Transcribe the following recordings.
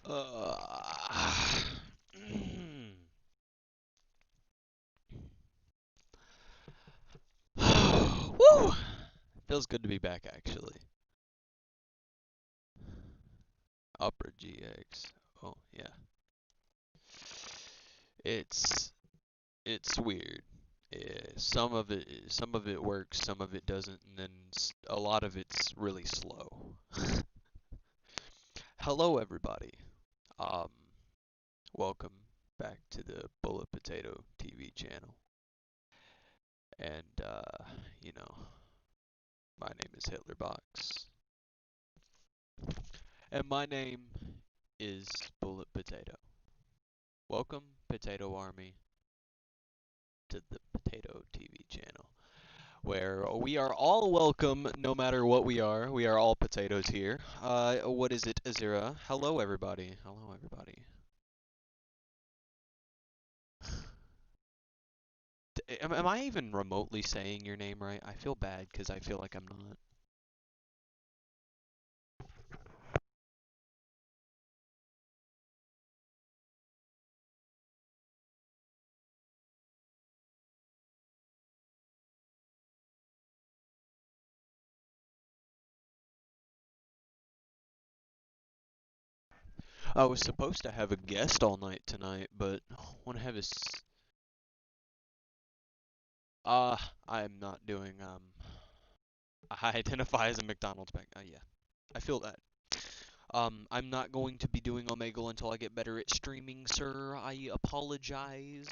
Uh, Woo! Feels good to be back, actually. Opera GX. Oh yeah. It's it's weird. Yeah, some of it works, some of it doesn't, and then a lot of it's really slow. Hello, everybody. Um, Welcome back to the Bullet Potato TV channel. And you know, my name is Hitlerbox, and my name is Bullet Potato. Welcome, Potato Army, to the Potato TV channel, where we are all welcome no matter what we are. We are all potatoes here. What is it, Azira? Hello, everybody. Hello, everybody. Am I even remotely saying your name right? I feel bad because I feel like I'm not. I was supposed to have a guest all night tonight, but want to have his. Uh, I'm not doing. I identify as a McDonald's back. Yeah, I feel that. I'm not going to be doing Omegle until I get better at streaming, sir. I apologize.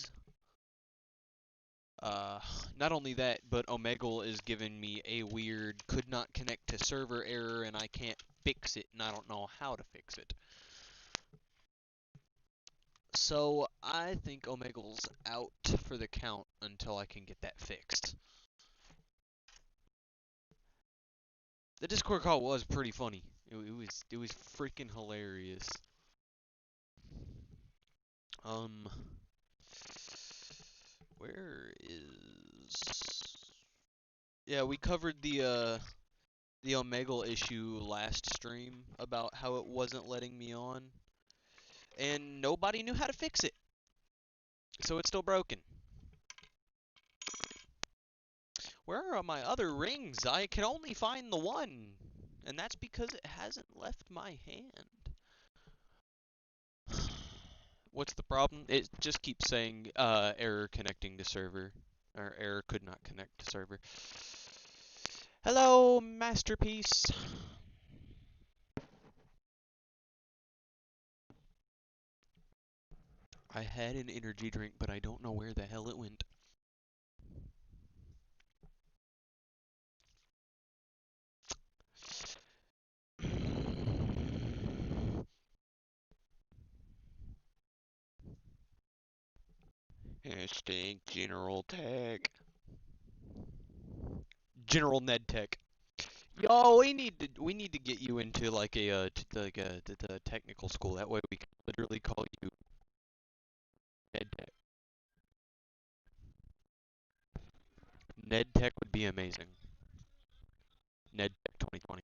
Uh, Not only that, but Omegle is giving me a weird could not connect to server error, and I can't fix it, and I don't know how to fix it. So I think Omegle's out for the count until I can get that fixed. The Discord call was pretty funny. It was freaking hilarious. Um, where is? Yeah, we covered the Omegle issue last stream about how it wasn't letting me on, and nobody knew how to fix it. So it's still broken. Where are my other rings? I can only find the one, and that's because it hasn't left my hand. What's the problem? It just keeps saying error connecting to server, or error could not connect to server. Hello, Masterpiece. I had an energy drink, but I don't know where the hell it went. Hashtag General Tech. General Ned Tech. Yo, we need to get you into like a technical school. That way we can literally call you Ned Tech. Ned Tech would be amazing. Ned Tech 2020.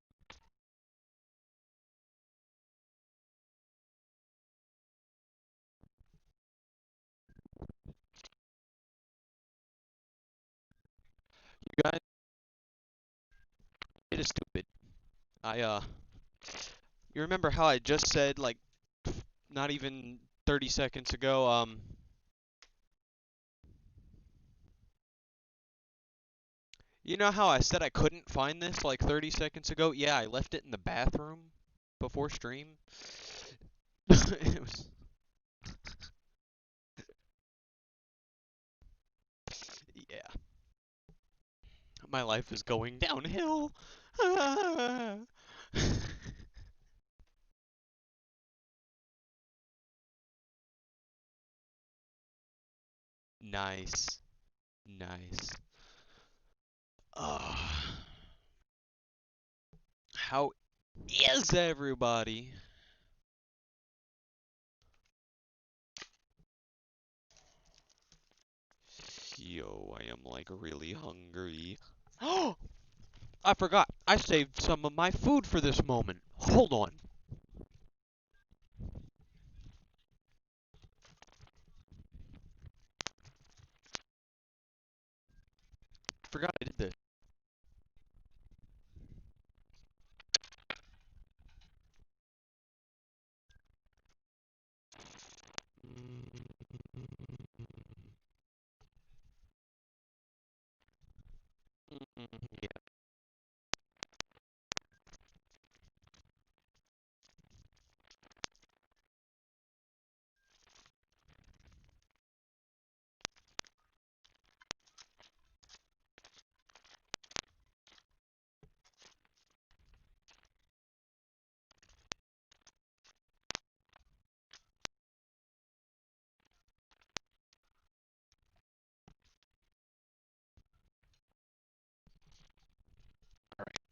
You guys, it is stupid. I you remember how I just said like not even 30 seconds ago, you know how I said I couldn't find this like 30 seconds ago? Yeah, I left it in the bathroom before stream. It was, yeah, my life is going downhill. Nice, nice. Uh, how is everybody? Yo, I am like really hungry. Oh, I forgot. I saved some of my food for this moment. Hold on. forgot I did this. Yeah. All right.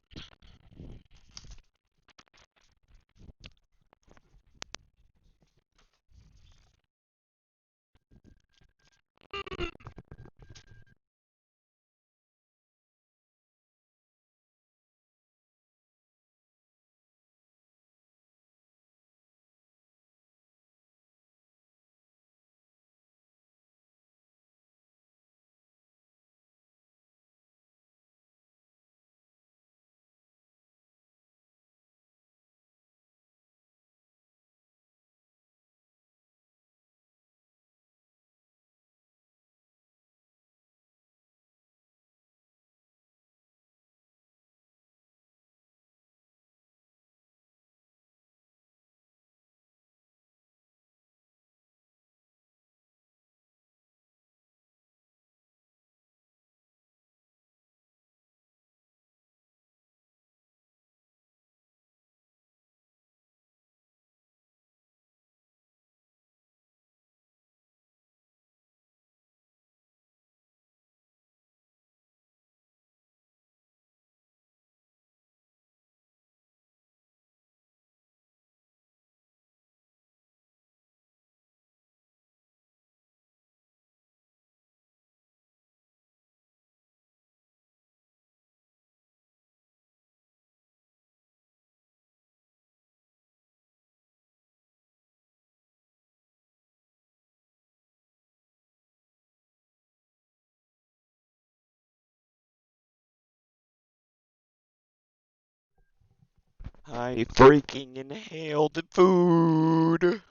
I freaking inhaled the food.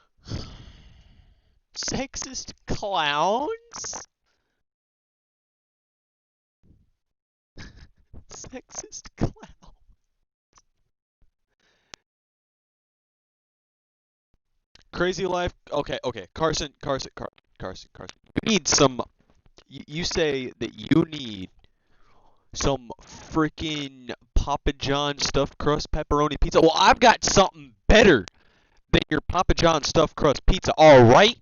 Sexist clowns? Sexist clown. Crazy life. Okay, okay. Carson. You need some. You say that you need some freaking Papa John stuffed crust pepperoni pizza. Well, I've got something better than your Papa John stuffed crust pizza. All right.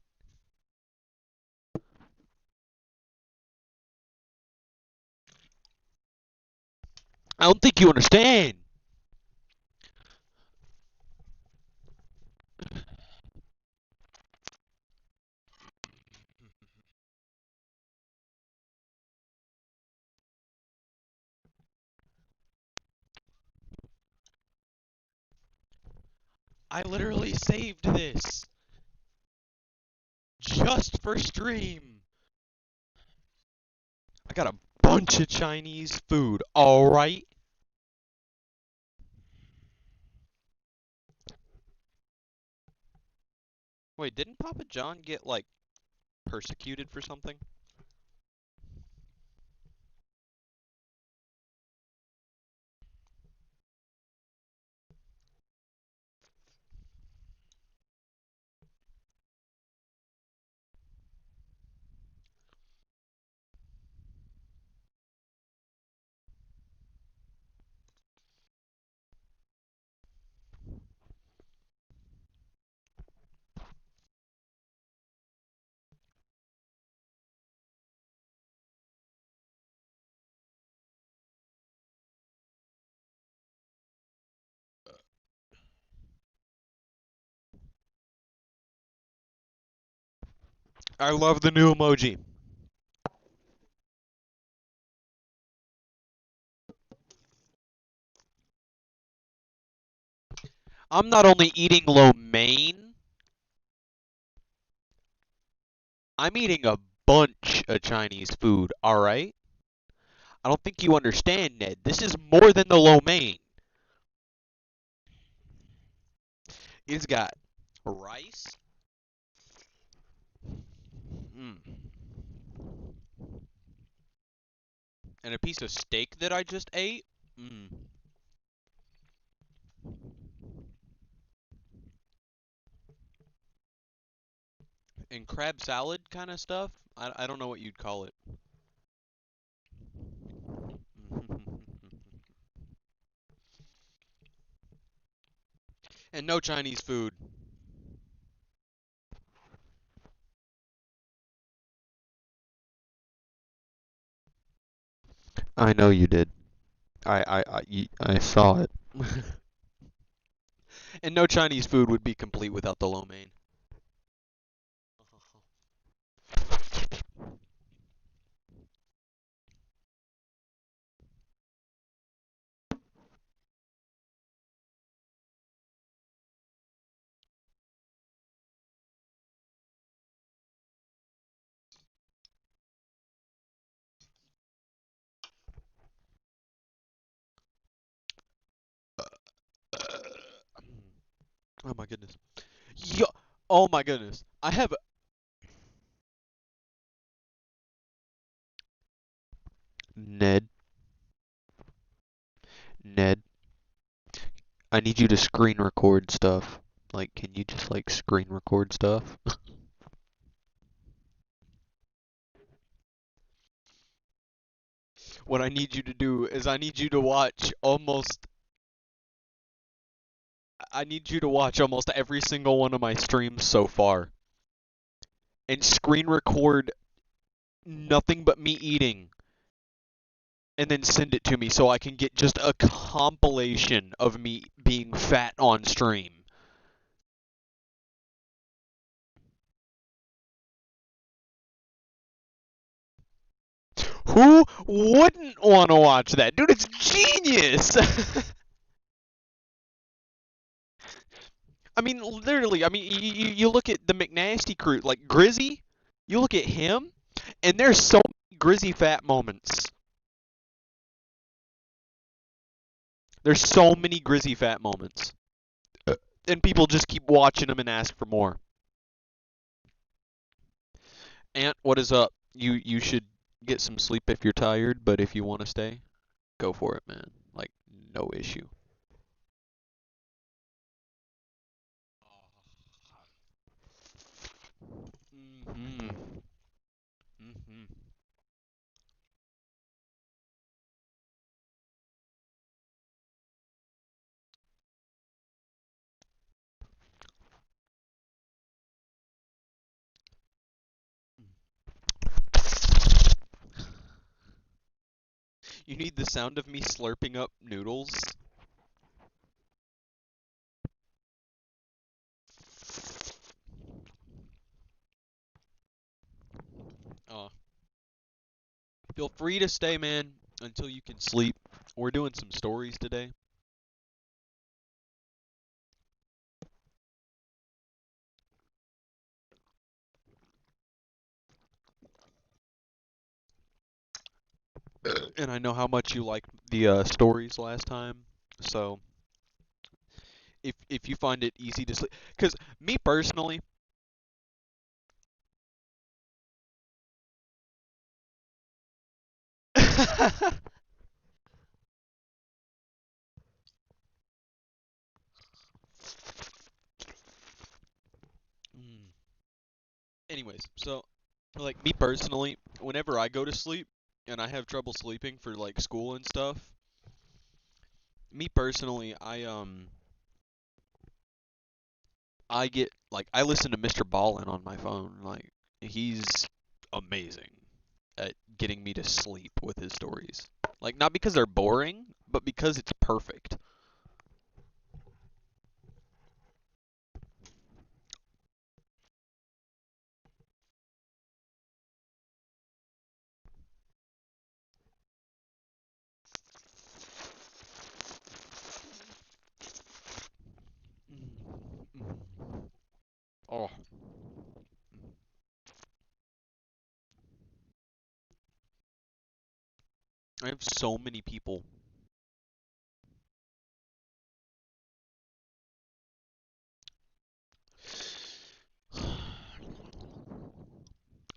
I don't think you understand. I literally saved this just for stream. I got a bunch of Chinese food. All right. Wait, didn't Papa John get like persecuted for something? I love the new emoji. I'm not only eating lo mein, I'm eating a bunch of Chinese food, alright? I don't think you understand, Ned. This is more than the lo mein. It's got rice, mm, and a piece of steak that I just ate. Mm. And crab salad kind of stuff. I don't know what you'd call it. And no Chinese food. I know you did. I saw it. And no Chinese food would be complete without the lo mein. Oh my goodness. Yo, oh my goodness. I have Ned. Ned, I need you to screen record stuff. Like, can you just like screen record stuff? What I need you to do is I need you to watch almost every single one of my streams so far and screen record nothing but me eating and then send it to me so I can get just a compilation of me being fat on stream. Who wouldn't want to watch that? Dude, it's genius! I mean, literally, I mean, you look at the McNasty crew, like Grizzy, you look at him, and there's so many Grizzy fat moments. There's so many Grizzy fat moments. And people just keep watching them and ask for more. Ant, what is up? You should get some sleep if you're tired, but if you want to stay, go for it, man. Like, no issue. Mhm. Mhm. You need the sound of me slurping up noodles. Uh, Feel free to stay, man, until you can sleep. We're doing some stories today. And I know how much you liked the stories last time. So if you find it easy to sleep, because me personally, Mm. Anyways, so like me personally, whenever I go to sleep and I have trouble sleeping for like school and stuff, me personally, I get like I listen to Mr. Ballin on my phone. Like he's amazing at getting me to sleep with his stories. Like not because they're boring, but because it's perfect. Mm, mm. Oh, I have so many people.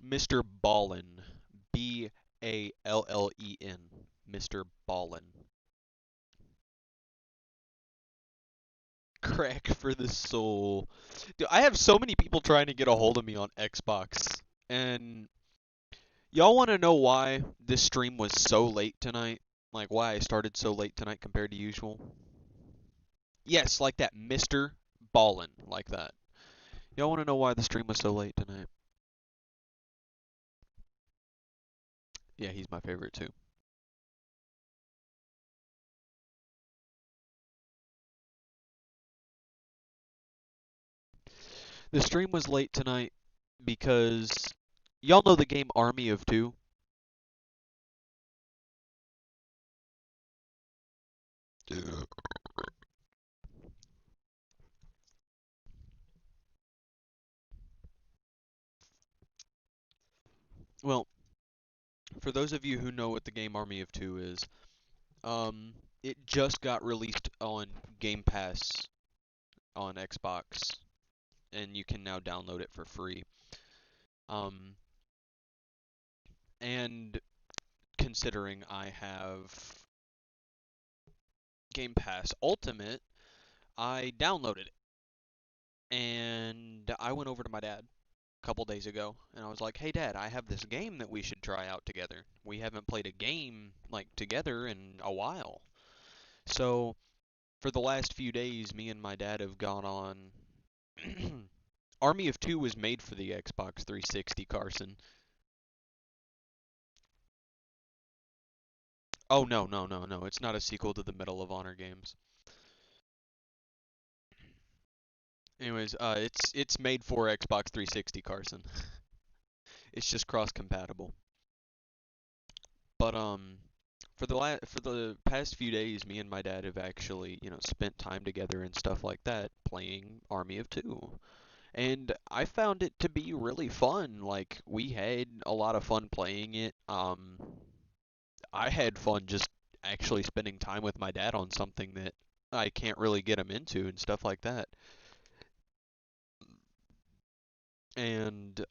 Mr. Ballin. Ballen. Mr. Ballin. Crack for the soul. Dude, I have so many people trying to get a hold of me on Xbox. And y'all want to know why this stream was so late tonight? Like why I started so late tonight compared to usual? Yes, like that, Mr. Ballin, like that. Y'all want to know why the stream was so late tonight? Yeah, he's my favorite too. The stream was late tonight because y'all know the game Army of Two? Well, for those of you who know what the game Army of Two is, um, it just got released on Game Pass on Xbox, and you can now download it for free. Um, and considering I have Game Pass Ultimate, I downloaded it, and I went over to my dad a couple days ago, and I was like, "Hey, Dad, I have this game that we should try out together. We haven't played a game like together in a while." So for the last few days, me and my dad have gone on. Army of Two was made for the Xbox 360, Carson. Oh no, no, no, no! It's not a sequel to the Medal of Honor games. Anyways, it's made for Xbox 360, Carson. It's just cross-compatible. But for the past few days, me and my dad have actually, spent time together and stuff like that, playing Army of Two. And I found it to be really fun. Like we had a lot of fun playing it. I had fun just actually spending time with my dad on something that I can't really get him into and stuff like that. And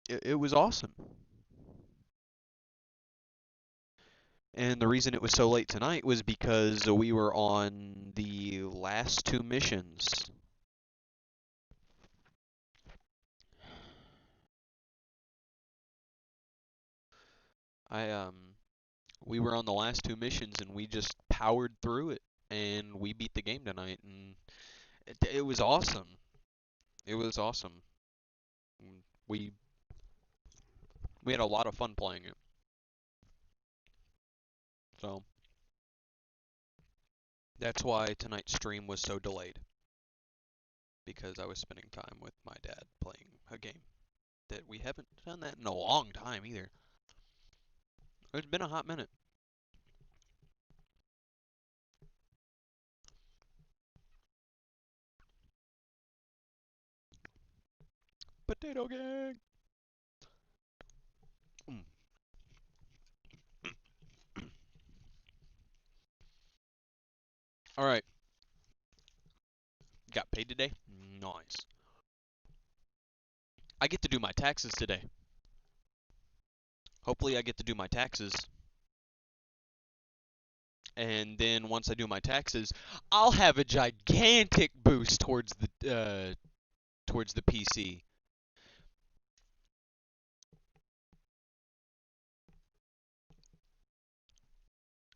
it was awesome. And the reason it was so late tonight was because we were on the last two missions. I we were on the last two missions and we just powered through it and we beat the game tonight and it was awesome. It was awesome. We we had a lot of fun playing it. So that's why tonight's stream was so delayed because I was spending time with my dad playing a game that we haven't done that in a long time either. It's been a hot minute. Potato gang. Mm. All right. Got paid today? Nice. I get to do my taxes today. Hopefully I get to do my taxes. And then once I do my taxes, I'll have a gigantic boost towards the PC.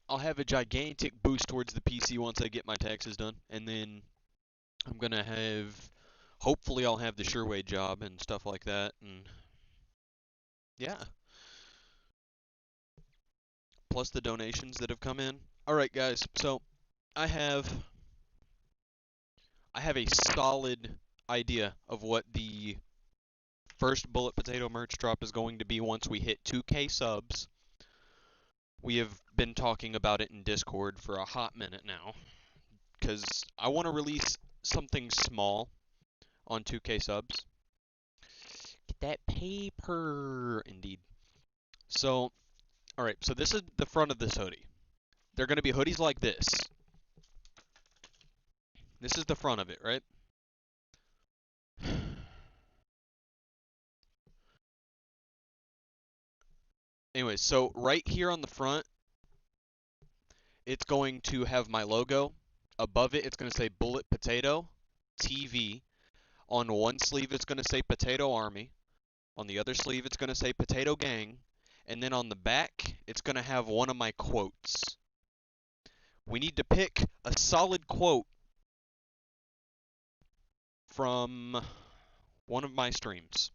I'll have a gigantic boost towards the PC once I get my taxes done, and then I'm gonna have. Hopefully, I'll have the Sherway job and stuff like that, and yeah. Plus the donations that have come in. All right, guys. So I have I have a solid idea of what the first Bullet Potato merch drop is going to be once we hit 2K subs. We have been talking about it in Discord for a hot minute now because I want to release something small on 2K subs. Get that paper, indeed. So Alright, so this is the front of this hoodie. They're going to be hoodies like this. This is the front of it, right? Anyways, so right here on the front, it's going to have my logo. Above it, it's going to say Bullet Potato TV. On one sleeve, it's going to say Potato Army. On the other sleeve, it's going to say Potato Gang. And then on the back, it's going to have one of my quotes. We need to pick a solid quote from one of my streams.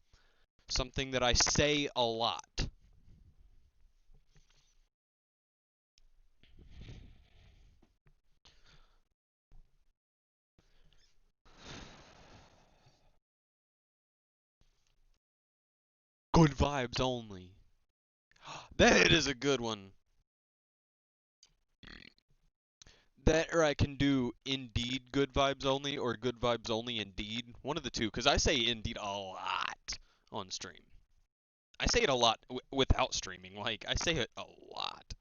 Something that I say a lot. Good vibes only. That is a good one. That or I can do Indeed good vibes only or good vibes only Indeed. One of the two, because I say Indeed a lot on stream. I say it a lot without streaming. Like, I say it a lot.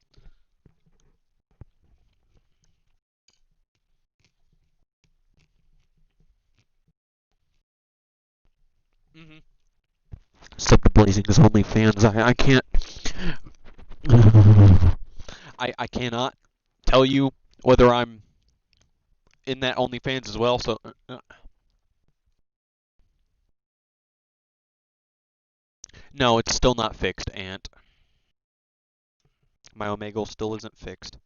Mm-hmm. Sub to Blazing's OnlyFans. I can't. I cannot tell you whether I'm in that OnlyFans as well. So no, it's still not fixed, Ant. My Omegle still isn't fixed.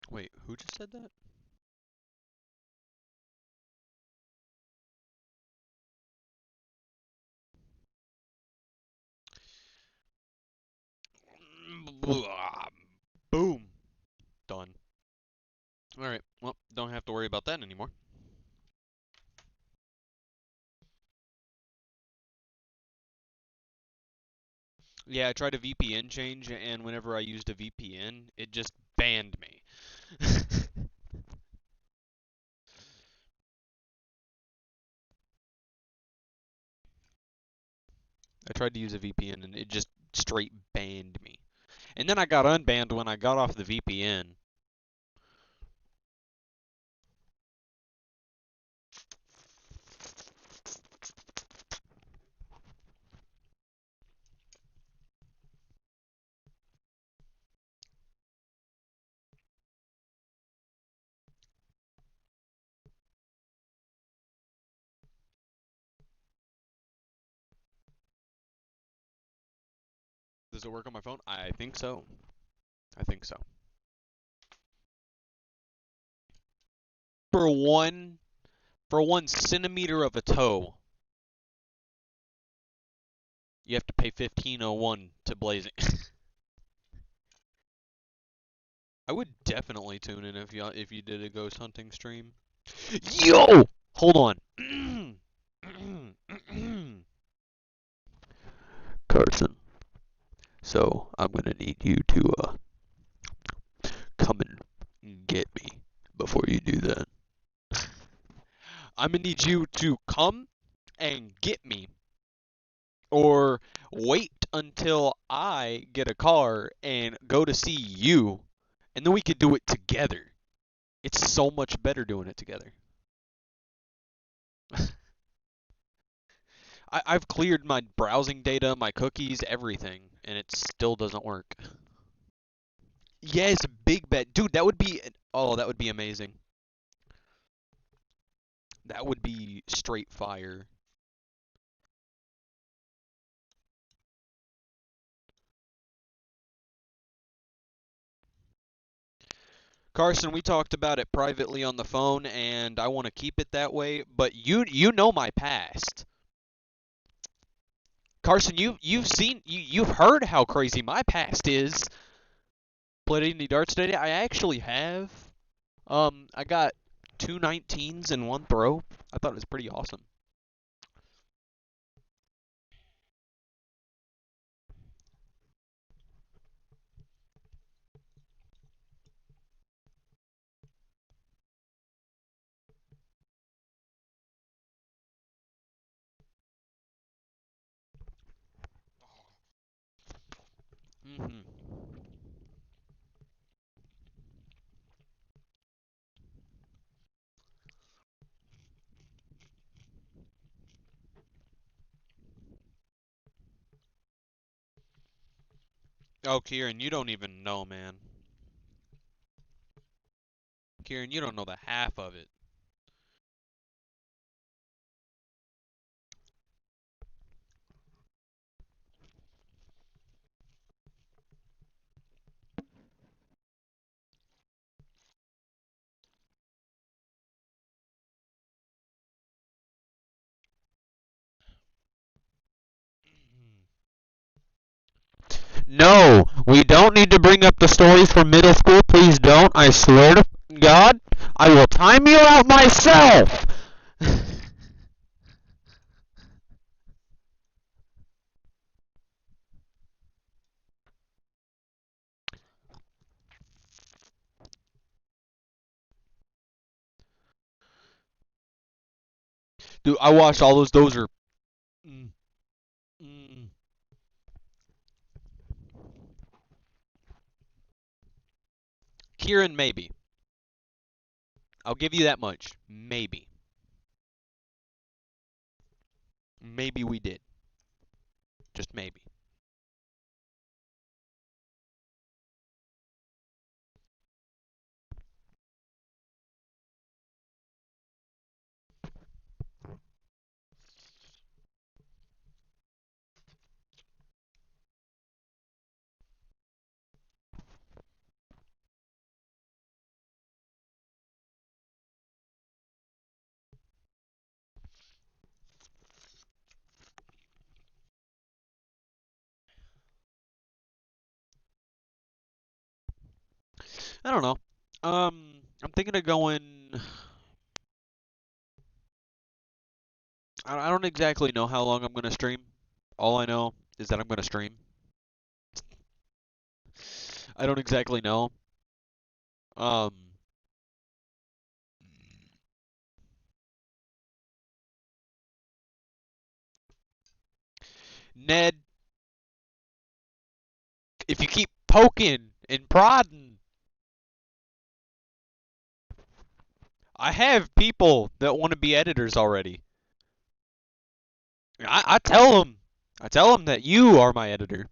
Wait, who just said that? Boom. Done. Alright, well, don't have to worry about that anymore. Yeah, I tried a VPN change, and whenever I used a VPN, it just banned me. I tried to use a VPN, and it just straight banned me. And then I got unbanned when I got off the VPN. Does it work on my phone? I think so. I think so. For one, for 1 centimeter of a toe, you have to pay 1501 to Blazing. I would definitely tune in if you did a ghost hunting stream. Yo, hold on. Carson, so I'm gonna need you to come and get me before you do that. I'm gonna need you to come and get me, or wait until I get a car and go to see you, and then we could do it together. It's so much better doing it together. I've cleared my browsing data, my cookies, everything, and it still doesn't work. Yes, big bet. Dude, that would be, oh, that would be amazing. That would be straight fire. Carson, we talked about it privately on the phone, and I want to keep it that way. But you know my past, Carson. You've heard how crazy my past is. Played any darts today? I actually have. I got 2 19s in one throw. I thought it was pretty awesome. Mhm. Oh, Kieran, you don't even know, man. Kieran, you don't know the half of it. No, we don't need to bring up the stories from middle school. Please don't. I swear to God, I will time you out myself. Dude, I watched all those. Those are. Mm, mm. Kieran, maybe. I'll give you that much. Maybe. Maybe we did. Just maybe. I don't know. I'm thinking of going. I don't exactly know how long I'm gonna stream. All I know is that I'm gonna stream. I don't exactly know. Um, Ned, if you keep poking and prodding, I have people that want to be editors already. I tell them, that you are my editor.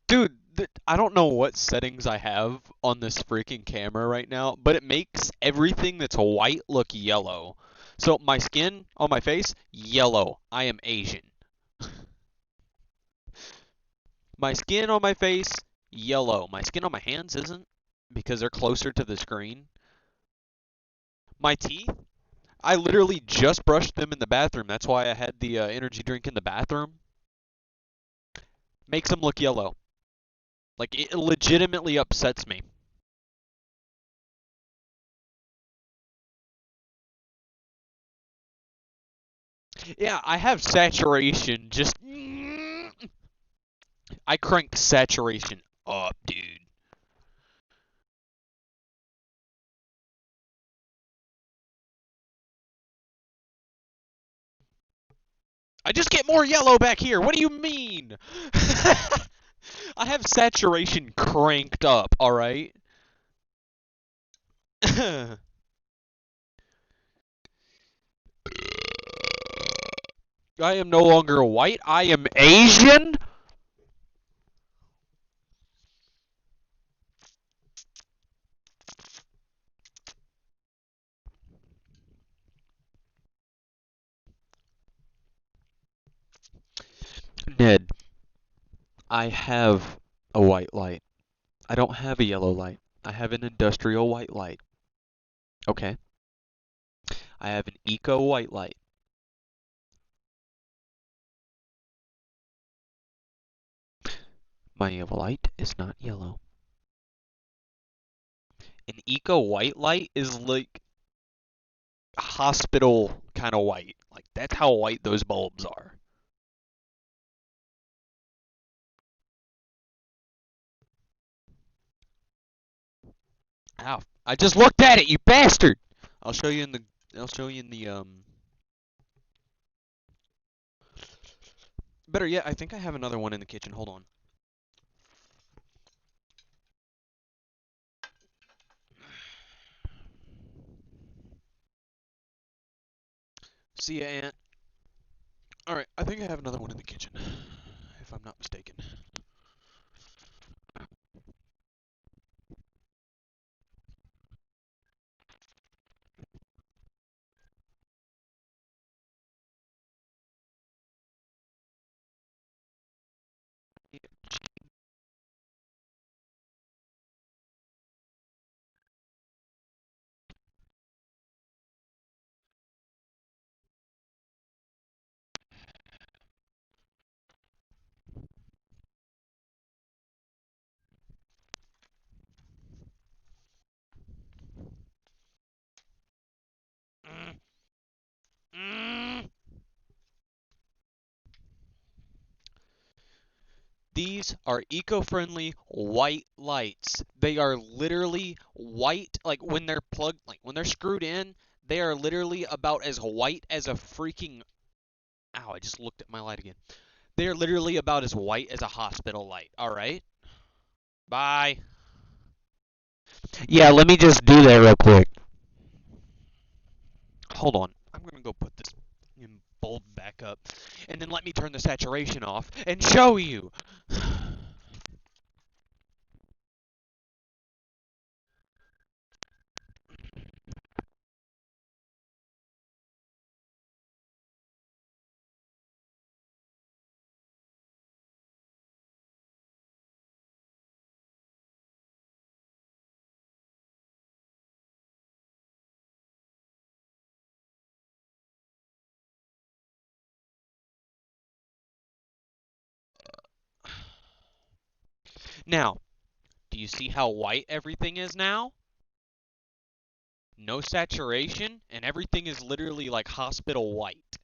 Dude, I don't know what settings I have on this freaking camera right now, but it makes everything that's white look yellow. So my skin on my face, yellow. I am Asian. My skin on my face, yellow. My skin on my hands isn't because they're closer to the screen. My teeth, I literally just brushed them in the bathroom. That's why I had the energy drink in the bathroom. Makes them look yellow. Like, it legitimately upsets me. Yeah, I have saturation just. I crank saturation up, dude. I just get more yellow back here. What do you mean? I have saturation cranked up, alright? I am no longer white. I am Asian? I have a white light. I don't have a yellow light. I have an industrial white light. Okay. I have an eco white light. My light is not yellow. An eco white light is like hospital kind of white. Like that's how white those bulbs are. Ow. I just looked at it, you bastard. I'll show you in the Better yet, I think I have another one in the kitchen. Hold on. See ya, Aunt. Alright, I think I have another one in the kitchen. If I'm not mistaken. Mm, mm. These are eco-friendly white lights. They are literally white, like when they're plugged, like when they're screwed in, they are literally about as white as a freaking. Ow, I just looked at my light again. They are literally about as white as a hospital light, alright? Bye. Yeah, let me just do that real quick. Hold on. I'm gonna go put this bulb back up, and then let me turn the saturation off and show you. Now, do you see how white everything is now? No saturation, and everything is literally like hospital white.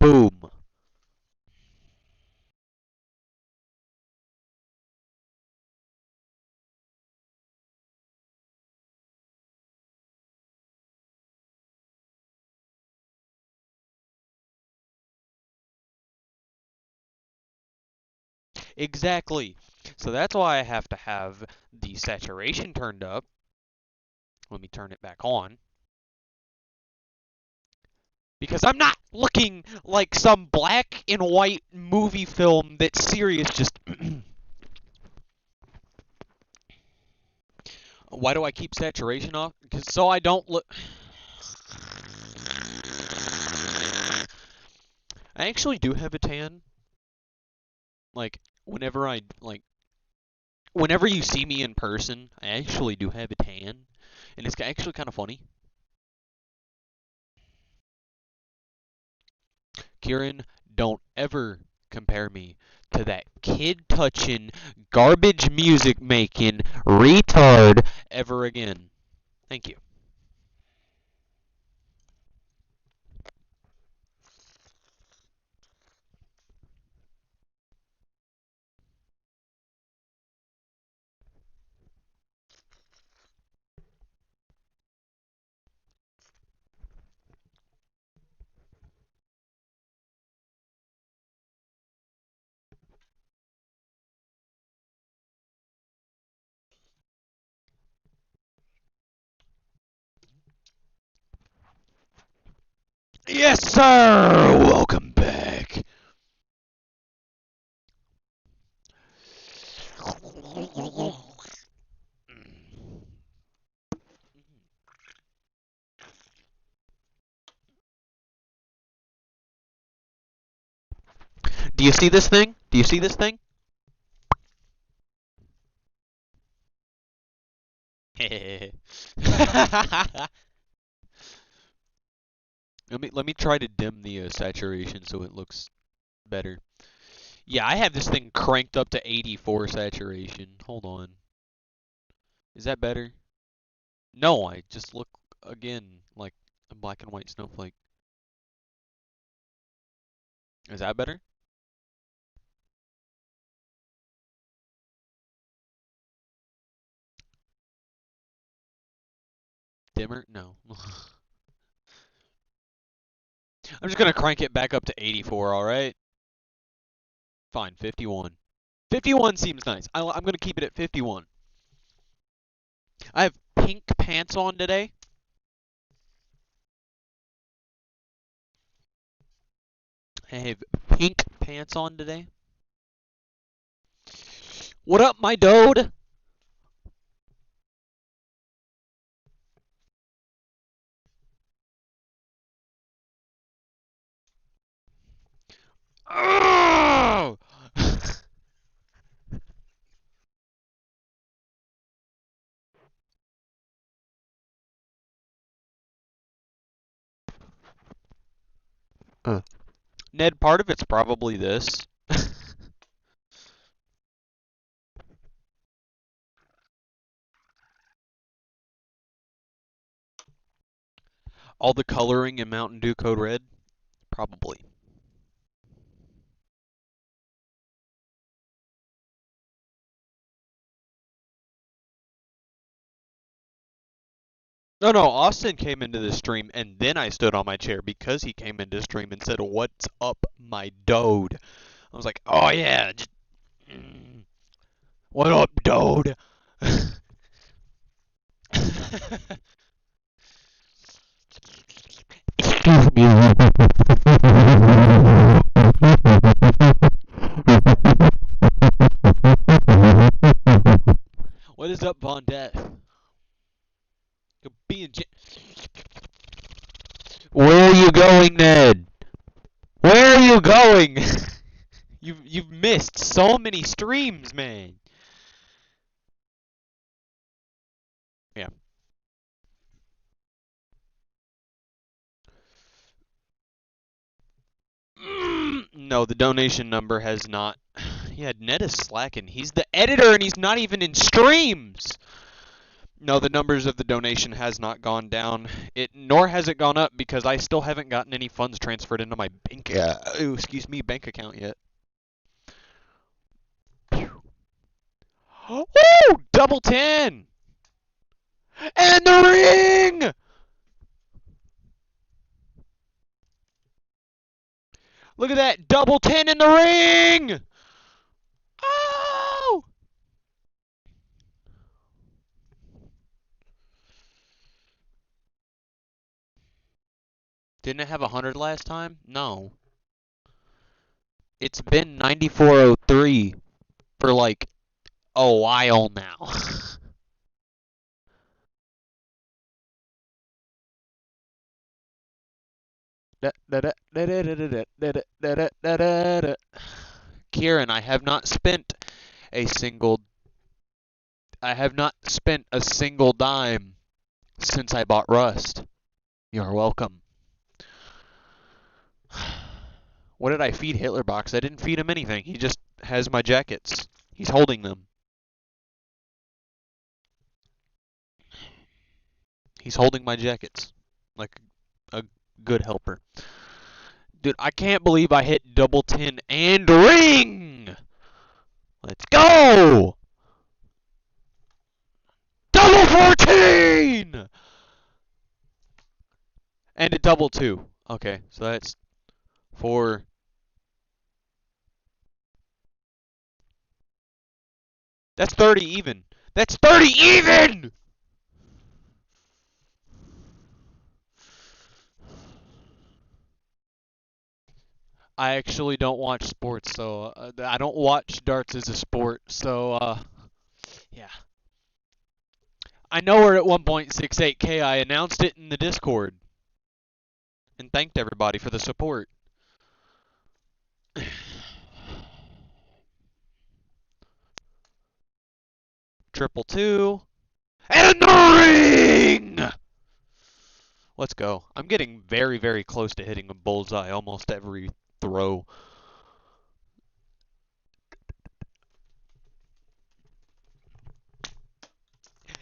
Boom. Exactly. So that's why I have to have the saturation turned up. Let me turn it back on. Because I'm not looking like some black and white movie film that Sirius just. Why do I keep saturation off? Because so I don't look. I actually do have a tan. Like whenever you see me in person, I actually do have a tan, and it's actually kind of funny. Kieran, don't ever compare me to that kid touching, garbage music making retard ever again. Thank you. Yes, sir! Welcome back. Do you see this thing? Do you see this thing? Let me try to dim the saturation so it looks better. Yeah, I have this thing cranked up to 84 saturation. Hold on. Is that better? No, I just look again like a black and white snowflake. Is that better? Dimmer? No. I'm just gonna crank it back up to 84, alright? Fine, 51. 51 seems nice. I'm gonna keep it at 51. I have pink pants on today. I have pink pants on today. What up, my dode? Oh! Ned, part of it's probably this. All the coloring in Mountain Dew Code Red? Probably. No, Austin came into the stream and then I stood on my chair because he came into the stream and said, "What's up, my dode?" I was like, "Oh yeah, what up, dode?" Excuse me. What is up, Von Death? You're being Where are you going, Ned? Where are you going? You've missed so many streams, man. Yeah. No, the donation number has not. Yeah, Ned is slacking. He's the editor and he's not even in streams. No, the numbers of the donation has not gone down. Nor has it gone up because I still haven't gotten any funds transferred into my bank bank account yet. Woo! Double 10! And the ring! Look at that, double 10 in the ring! Oh! Didn't it have 100 last time? No. It's been 9403 for like a while now. Kieran, I have not spent a single dime since I bought Rust. You're welcome. What did I feed Hitlerbox? I didn't feed him anything. He just has my jackets. He's holding them. He's holding my jackets like a good helper. Dude, I can't believe I hit double 10 and ring! Let's go! Double 14! And a double 2. Okay, so that's 4. That's 30 even. That's 30 even! I actually don't watch sports, so I don't watch darts as a sport, so yeah. I know we're at 1.68K. I announced it in the Discord and thanked everybody for the support. triple two, and the ring! Let's go. I'm getting very, very close to hitting a bullseye almost every throw.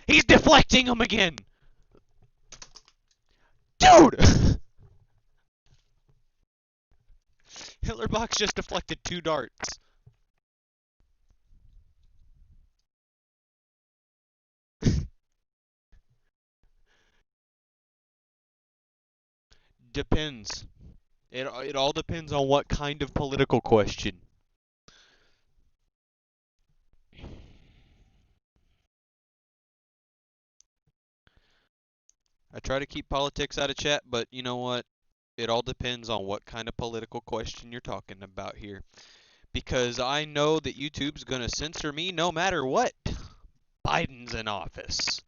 He's deflecting him again! Dude! Hitlerbox just deflected 2 darts. Depends. It all depends on what kind of political question. I try to keep politics out of chat, but you know what? It all depends on what kind of political question you're talking about here. Because I know that YouTube's gonna censor me no matter what. Biden's in office.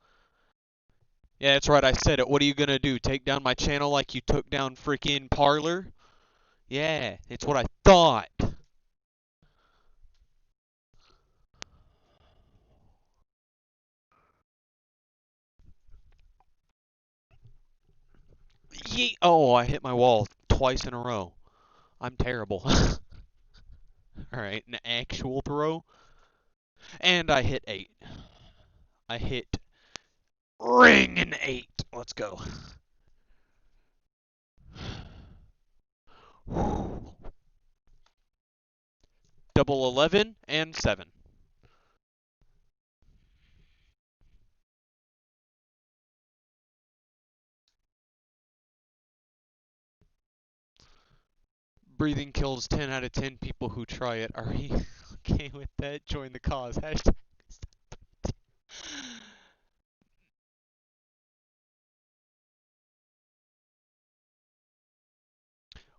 Yeah, that's right, I said it. What are you gonna do? Take down my channel like you took down freaking Parler? Yeah, it's what I thought. Oh, I hit my wall twice in a row. I'm terrible. Alright, an actual throw. And I hit 8. I hit ring an 8. Let's go. Double 11 and 7. Breathing kills 10 out of 10 people who try it. Are we okay with that? Join the cause. Hashtag.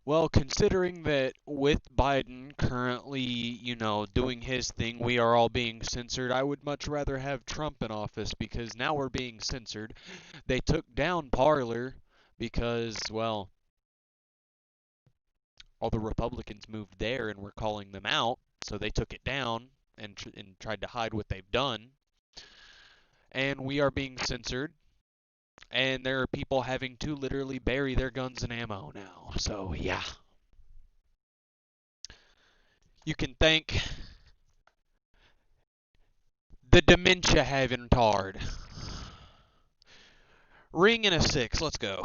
Well, considering that with Biden currently, doing his thing, we are all being censored, I would much rather have Trump in office because now we're being censored. They took down Parler because, well, all the Republicans moved there and were calling them out, so they took it down and tried to hide what they've done. And we are being censored, and there are people having to literally bury their guns and ammo now. So, yeah. You can thank the dementia having tard. Ring and a 6. Let's go.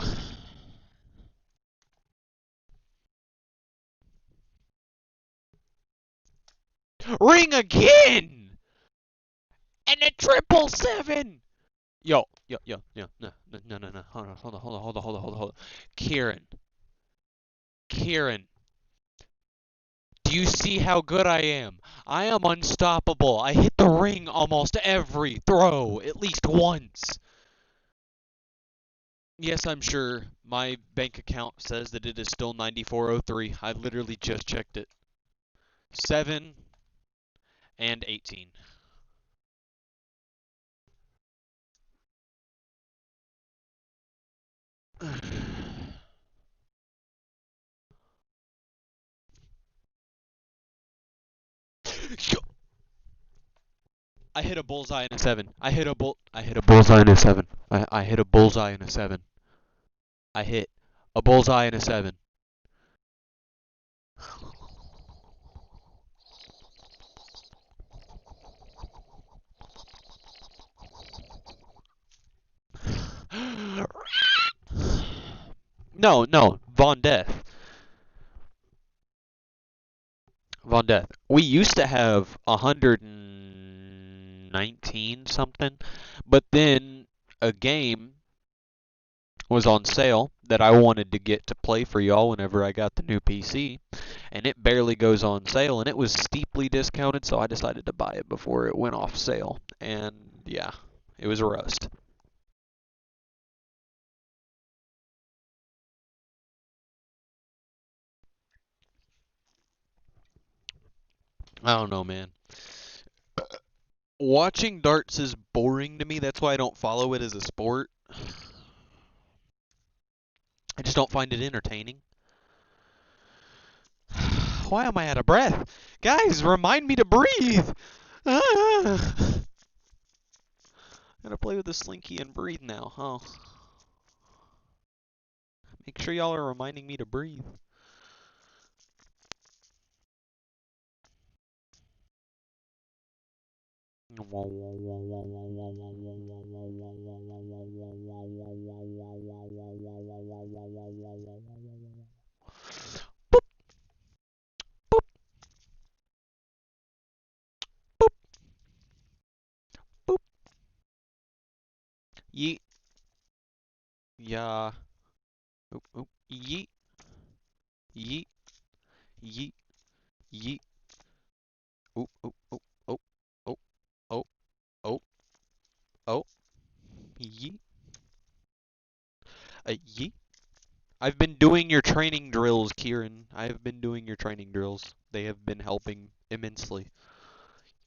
Ring again! And a 777! Yo. No. Hold on. Kieran. Do you see how good I am? I am unstoppable. I hit the ring almost every throw, at least once. Yes, I'm sure. My bank account says that it is still 9403. I literally just checked it. 7 and 18. I hit a bullseye and a 7. I hit a bullseye and a 7. I hit a bullseye and a 7. I hit a bullseye and a 7. No, Von Death. Von Death. We used to have 119 something, but then a game was on sale that I wanted to get to play for y'all whenever I got the new PC, and it barely goes on sale, and it was steeply discounted, so I decided to buy it before it went off sale, and yeah, it was Rust. I don't know, man. Watching darts is boring to me, that's why I don't follow it as a sport. I just don't find it entertaining. Why am I out of breath? Guys, remind me to breathe! Ah. Gotta play with the slinky and breathe now, huh? Make sure y'all are reminding me to breathe. Boop. Yeet. Yeah. Oop, oop. Yeet. Yeet. Yeet. Yeet. Oop, oop, oop, oop, oop, oop, oop, oop. Yeet. Yeet. I've been doing your training drills, Kieran. I have been doing your training drills. They have been helping immensely.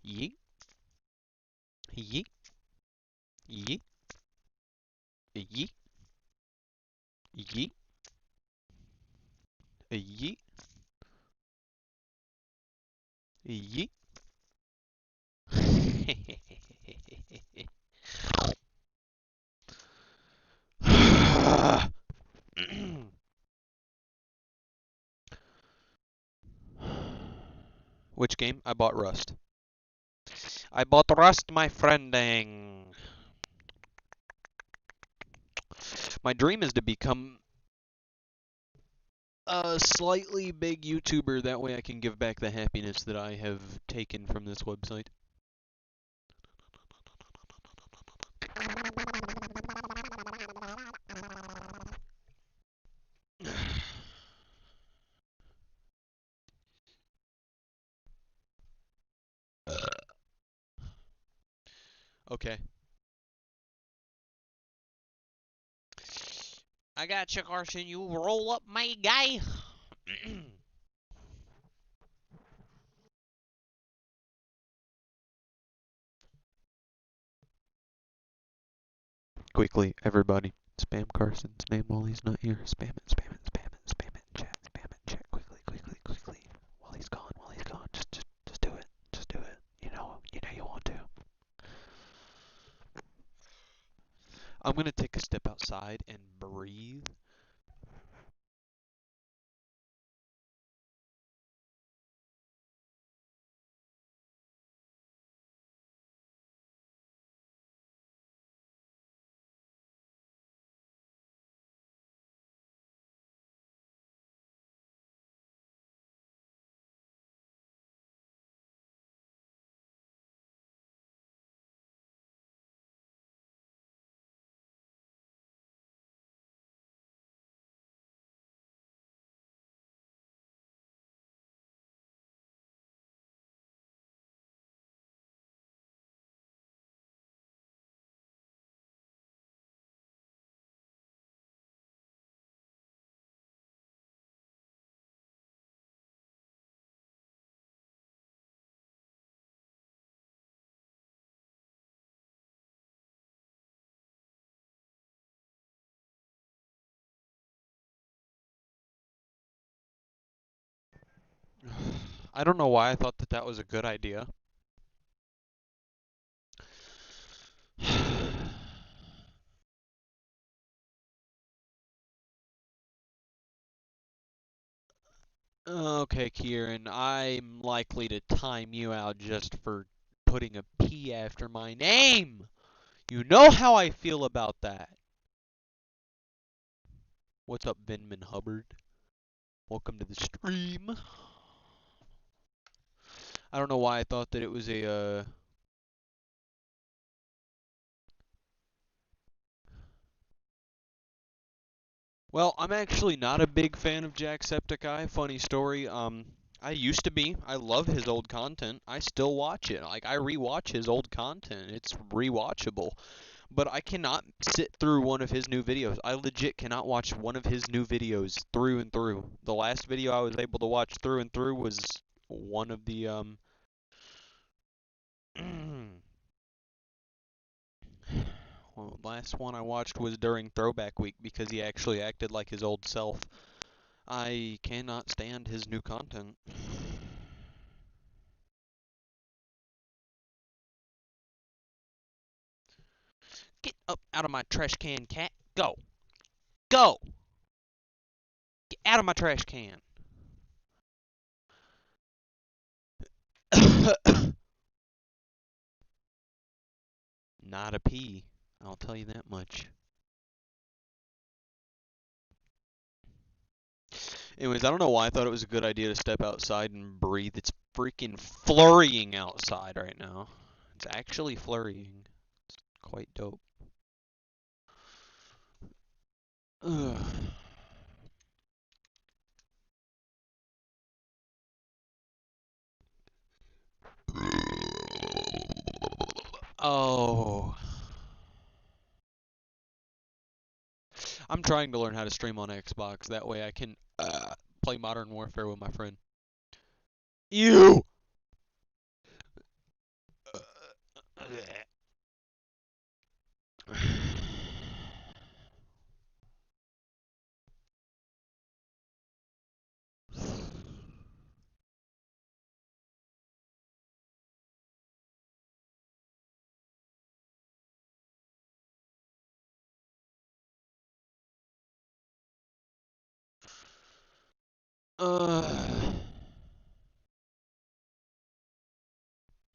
Yeet. Yeet. Yeet. Yeet. Yeet. Yeet. Yeet. Which game? I bought Rust. I bought Rust, my friending. My dream is to become a slightly big YouTuber. That way I can give back the happiness that I have taken from this website. Okay. I got you, Carson. You roll up, my guy. Quickly, everybody. Spam Carson's name while he's not here. Spam it, spam it, spam it, spam it, chat, spam it, chat. Quickly, quickly, quickly. While he's gone, while he's gone. Just do it. Just do it. You know you want to. I'm gonna take a step outside and breathe. I don't know why I thought that that was a good idea. Okay, Kieran, I'm likely to time you out just for putting a P after my name. You know how I feel about that. What's up, Vinman Hubbard? Welcome to the stream. I don't know why I thought that it was a, Well, I'm actually not a big fan of Jacksepticeye. Funny story. I used to be. I love his old content. I still watch it. Like, I rewatch his old content. It's rewatchable. But I cannot sit through one of his new videos. I legit cannot watch one of his new videos through and through. The last video I was able to watch through and through was one of the, well, the last one I watched was during Throwback Week because he actually acted like his old self. I cannot stand his new content. Get up out of my trash can, cat. Go. Go. Get out of my trash can. Not a pee. I'll tell you that much. Anyways, I don't know why I thought it was a good idea to step outside and breathe. It's freaking flurrying outside right now. It's actually flurrying. It's quite dope. Ugh. Oh. I'm trying to learn how to stream on Xbox. That way I can play Modern Warfare with my friend. Ew!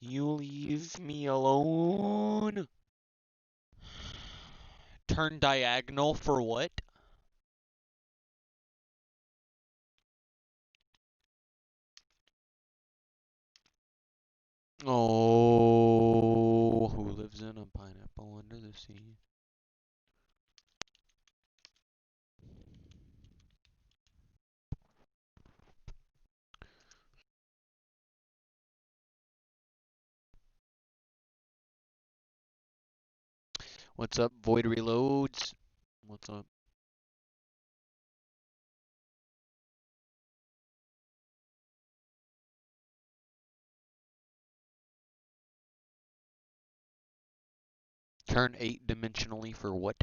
You leave me alone? Turn diagonal for what? Oh, who lives in a pineapple under the sea? What's up, Void Reloads? What's up? Turn 8-dimensionally for what?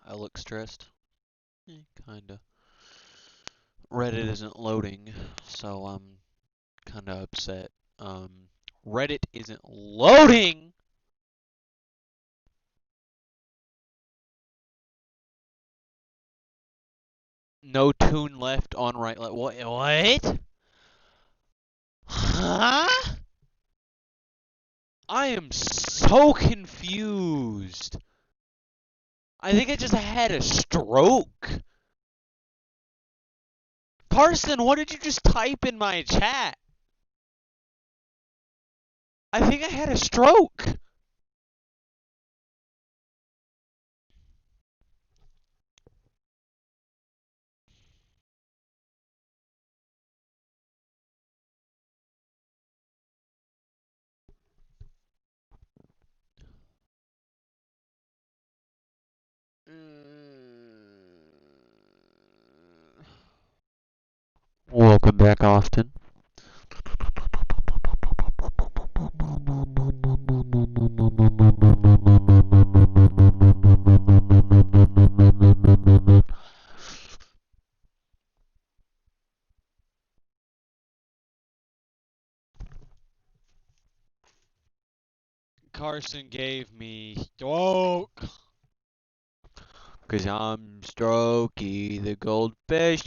I look stressed. Kinda. Reddit isn't loading, so I'm kinda upset. Reddit isn't loading! No tune left on right. What? What? Huh? I am so confused. I think I just had a stroke. Carson, what did you just type in my chat? I think I had a stroke. Welcome back, Austin. Carson gave me stroke. 'Cause I'm Strokey the goldfish.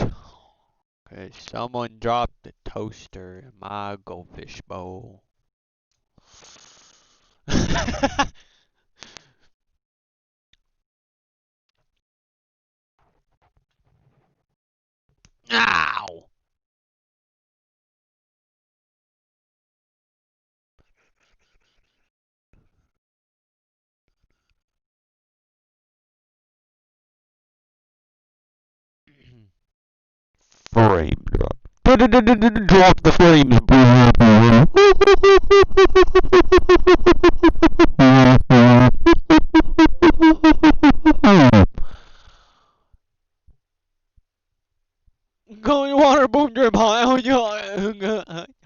'Cause someone dropped the toaster in my goldfish bowl. Ow! Frame drop. Drop the frames.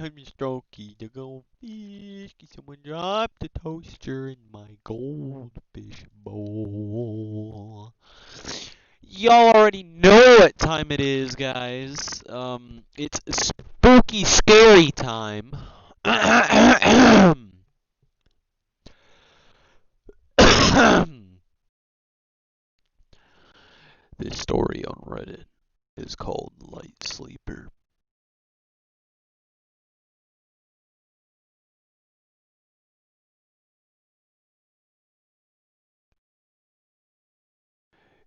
I'm Strokey, the goldfish. Can someone drop the toaster in my goldfish bowl? Y'all already know what time it is, guys. It's spooky, scary time. This story on Reddit is called Light Sleeper.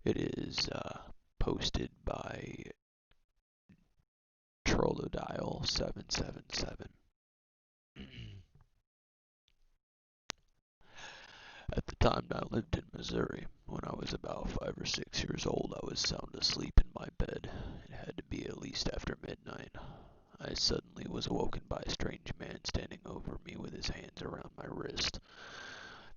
It is posted by Trollodial777. At the time, I lived in Missouri. When I was about 5 or 6 years old, I was sound asleep in my bed. It had to be at least after midnight. I suddenly was awoken by a strange man standing over me with his hands around my wrist.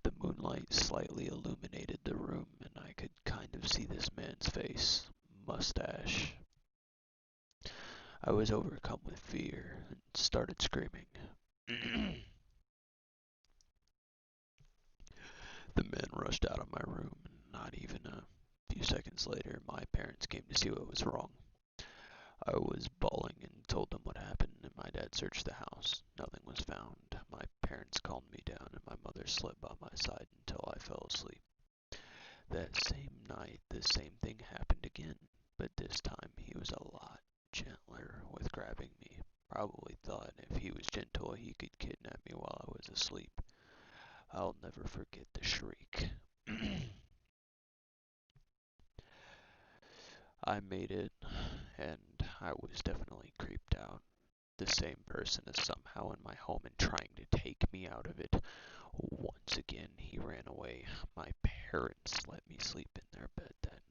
The moonlight slightly illuminated the room, and I could kind of see this man's face, mustache. I was overcome with fear and started screaming. The man rushed out of my room, and not even a few seconds later, my parents came to see what was wrong. I was bawling and told them what happened, and my dad searched the house. Nothing was found. My parents calmed me down, and my mother slept by my side until I fell asleep. That same night, the same thing happened again, but this time he was a lot gentler with grabbing me. Probably thought if he was gentle, he could kidnap me while I was asleep. I'll never forget the shriek. I made it, and I was definitely creeped out. The same person is somehow in my home and trying to take me out of it. Once again, he ran away. My parents let me sleep in their bed that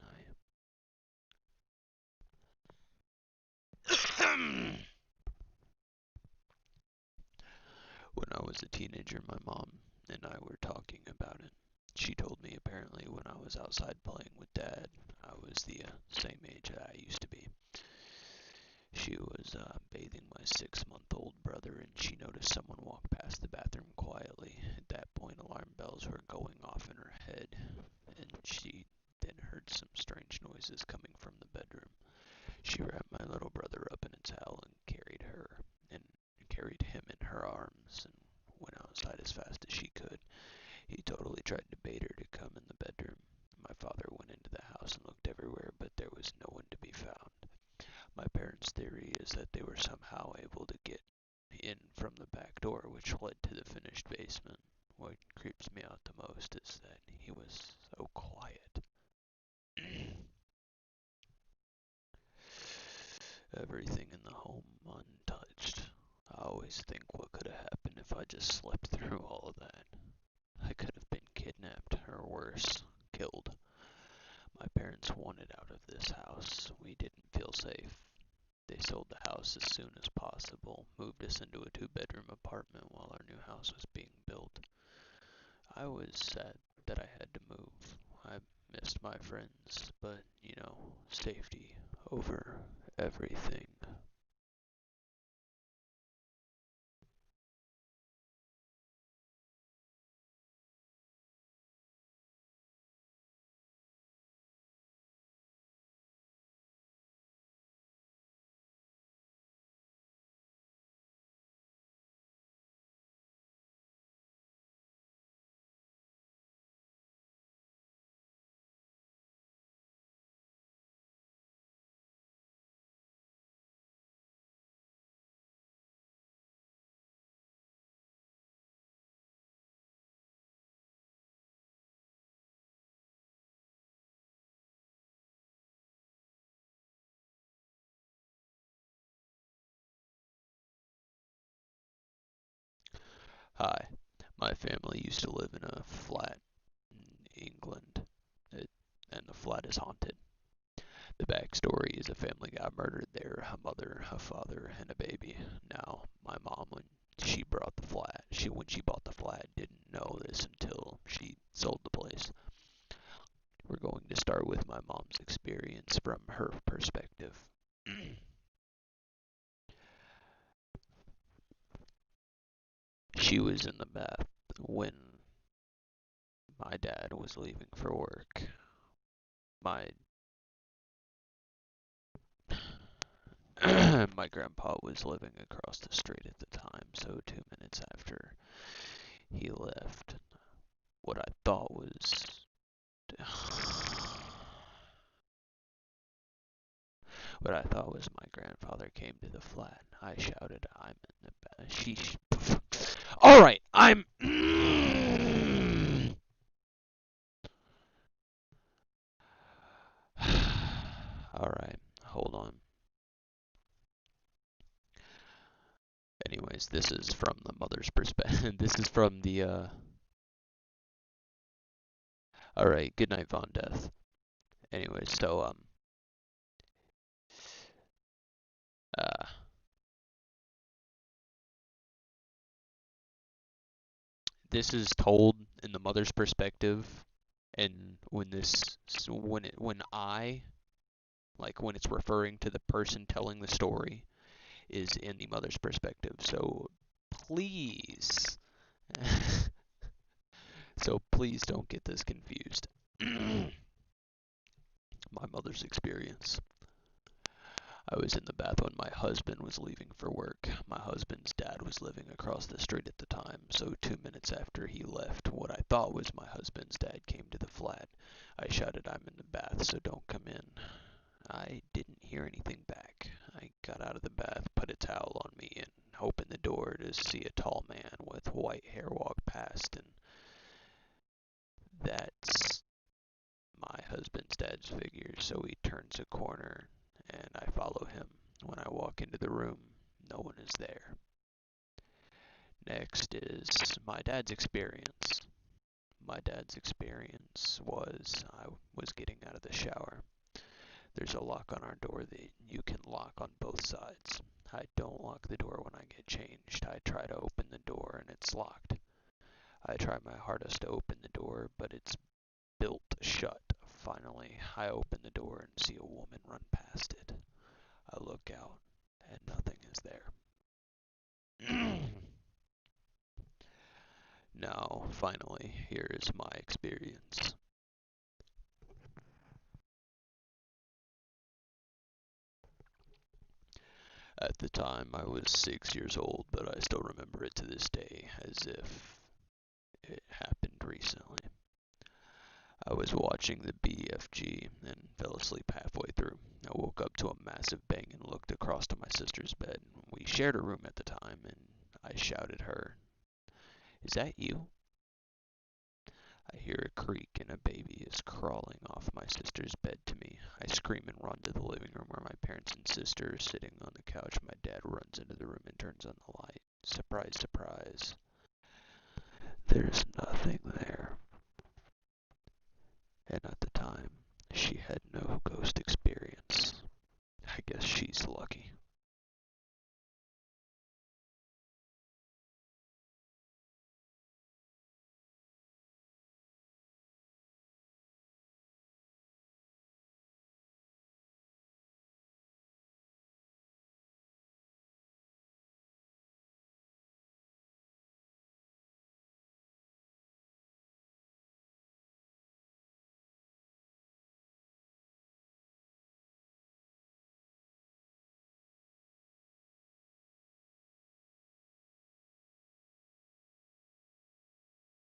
night. When I was a teenager, my mom and I were talking about it. She told me apparently when I was outside playing with Dad, I was the same age that I used to be. She was bathing my 6-month-old brother, and she noticed someone walk past the bathroom quietly. At that point, alarm bells were going off in her head, and she then heard some strange noises coming from the bedroom. She wrapped my little brother up in a towel and carried him in her arms and went outside as fast as she could. He totally tried to bait her to come in the bedroom. My father went into the house and looked everywhere, but there was no one to be found. My parents' theory is that they were somehow able to get in from the back door, which led to the finished basement. What creeps me out the most is that he was so quiet. Everything in the home untouched. I always think what could have happened if I just slept through all of that. I could have been kidnapped, or worse, killed. My parents wanted out of this house. We didn't feel safe. They sold the house as soon as possible, moved us into a 2-bedroom apartment while our new house was being built. I was sad that I had to move. I missed my friends, but, safety over everything. Hi, my family used to live in a flat in England, it, and the flat is haunted. The backstory is a family got murdered there, a mother, a father, and a baby. Now, my mom, when she bought the flat, didn't know this until she sold the place. We're going to start with my mom's experience from her perspective. She was in the bath when my dad was leaving for work. My my grandpa was living across the street at the time, so 2 minutes after he left, what I thought was what I thought was my grandfather came to the flat. I shouted, "I'm in the bath." All right, I'm. All right, hold on. Anyways, this is from the mother's perspective. This is from the. All right, good night, Von Death. Anyways, so uh, this is told in the mother's perspective, and when it's referring to the person telling the story, is in the mother's perspective. So please, please don't get this confused. My mother's experience. I was in the bath when my husband was leaving for work. My husband's dad was living across the street at the time, so 2 minutes after he left, what I thought was my husband's dad came to the flat. I shouted, "I'm in the bath, so don't come in." I didn't hear anything back. I got out of the bath, put a towel on me, and opened the door to see a tall man with white hair walk past, and that's my husband's dad's figure, so he turns a corner, and I follow him. When I walk into the room, no one is there. Next is my dad's experience. My dad's experience was I was getting out of the shower. There's a lock on our door that you can lock on both sides. I don't lock the door when I get changed. I try to open the door and it's locked. I try my hardest to open the door, but it's built shut. Finally, I open the door and see a woman run past it. I look out and nothing is there. Now, finally, here is my experience. At the time, I was 6 years old, but I still remember it to this day as if it happened recently. I was watching the BFG and fell asleep halfway through. I woke up to a massive bang and looked across to my sister's bed. We shared a room at the time, and I shouted her, "Is that you?" I hear a creak and a baby is crawling off my sister's bed to me. I scream and run to the living room where my parents and sister are sitting on the couch. My dad runs into the room and turns on the light. Surprise, surprise. There's nothing there. And at the time, she had no ghost experience. I guess she's lucky.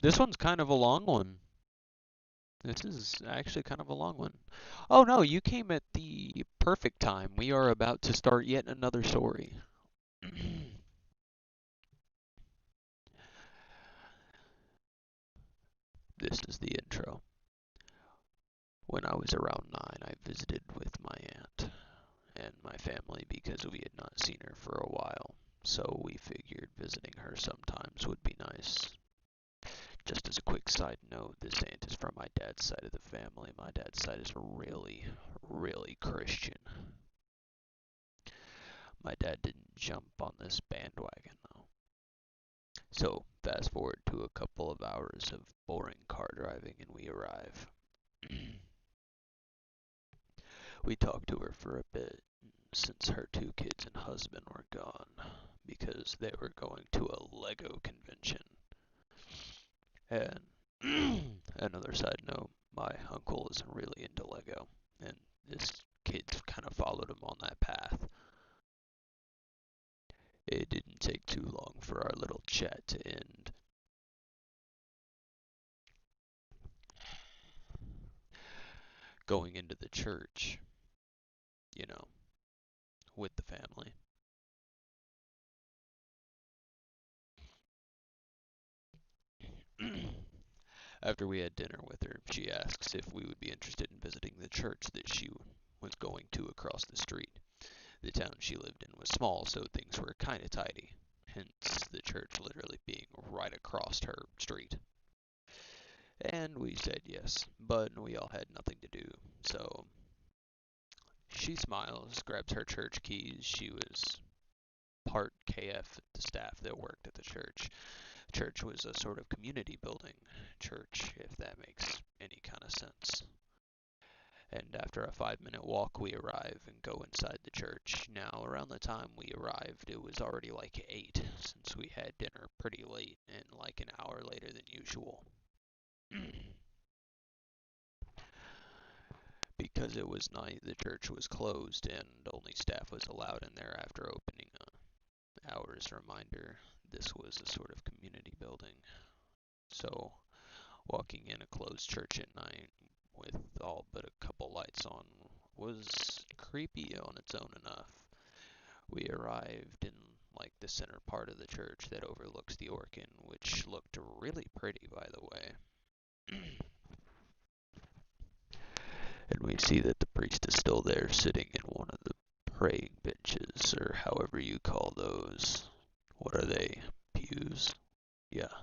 This one's kind of a long one. This is actually kind of a long one. Oh no, you came at the perfect time. We are about to start yet another story. This is the intro. When I was around 9, I visited with my aunt and my family because we had not seen her for a while, so we figured visiting her sometimes would be nice. Just as a quick side note, this aunt is from my dad's side of the family. My dad's side is really, really Christian. My dad didn't jump on this bandwagon though. So, fast forward to a couple of hours of boring car driving and we arrive. We talked to her for a bit, since her two kids and husband were gone. because they were going to a Lego convention. And another side note, my uncle isn't really into Lego, and this kid's kind of followed him on that path. It didn't take too long for our little chat to end. Going into the church, you know, with the family. After we had dinner with her, she asks if we would be interested in visiting the church that she was going to across the street. The town she lived in was small, so things were kinda tidy, hence the church literally being right across her street. And we said yes, but we all had nothing to do, so she smiles, grabs her church keys. She was part KF, the staff that worked at the church. The church was a sort of community building church, if that makes any kind of sense. And after a 5-minute walk, we arrive and go inside the church. Now, around the time we arrived, it was already like 8, since we had dinner pretty late and like an hour later than usual. Because it was night, the church was closed and only staff was allowed in there after opening hours. Reminder, this was a sort of community building. So, walking in a closed church at night with all but a couple lights on was creepy on its own enough. We arrived in like the center part of the church that overlooks the organ, which looked really pretty, by the way. And we see that the priest is still there sitting in one of the praying benches, or however you call those. What are they? Pews? Yeah.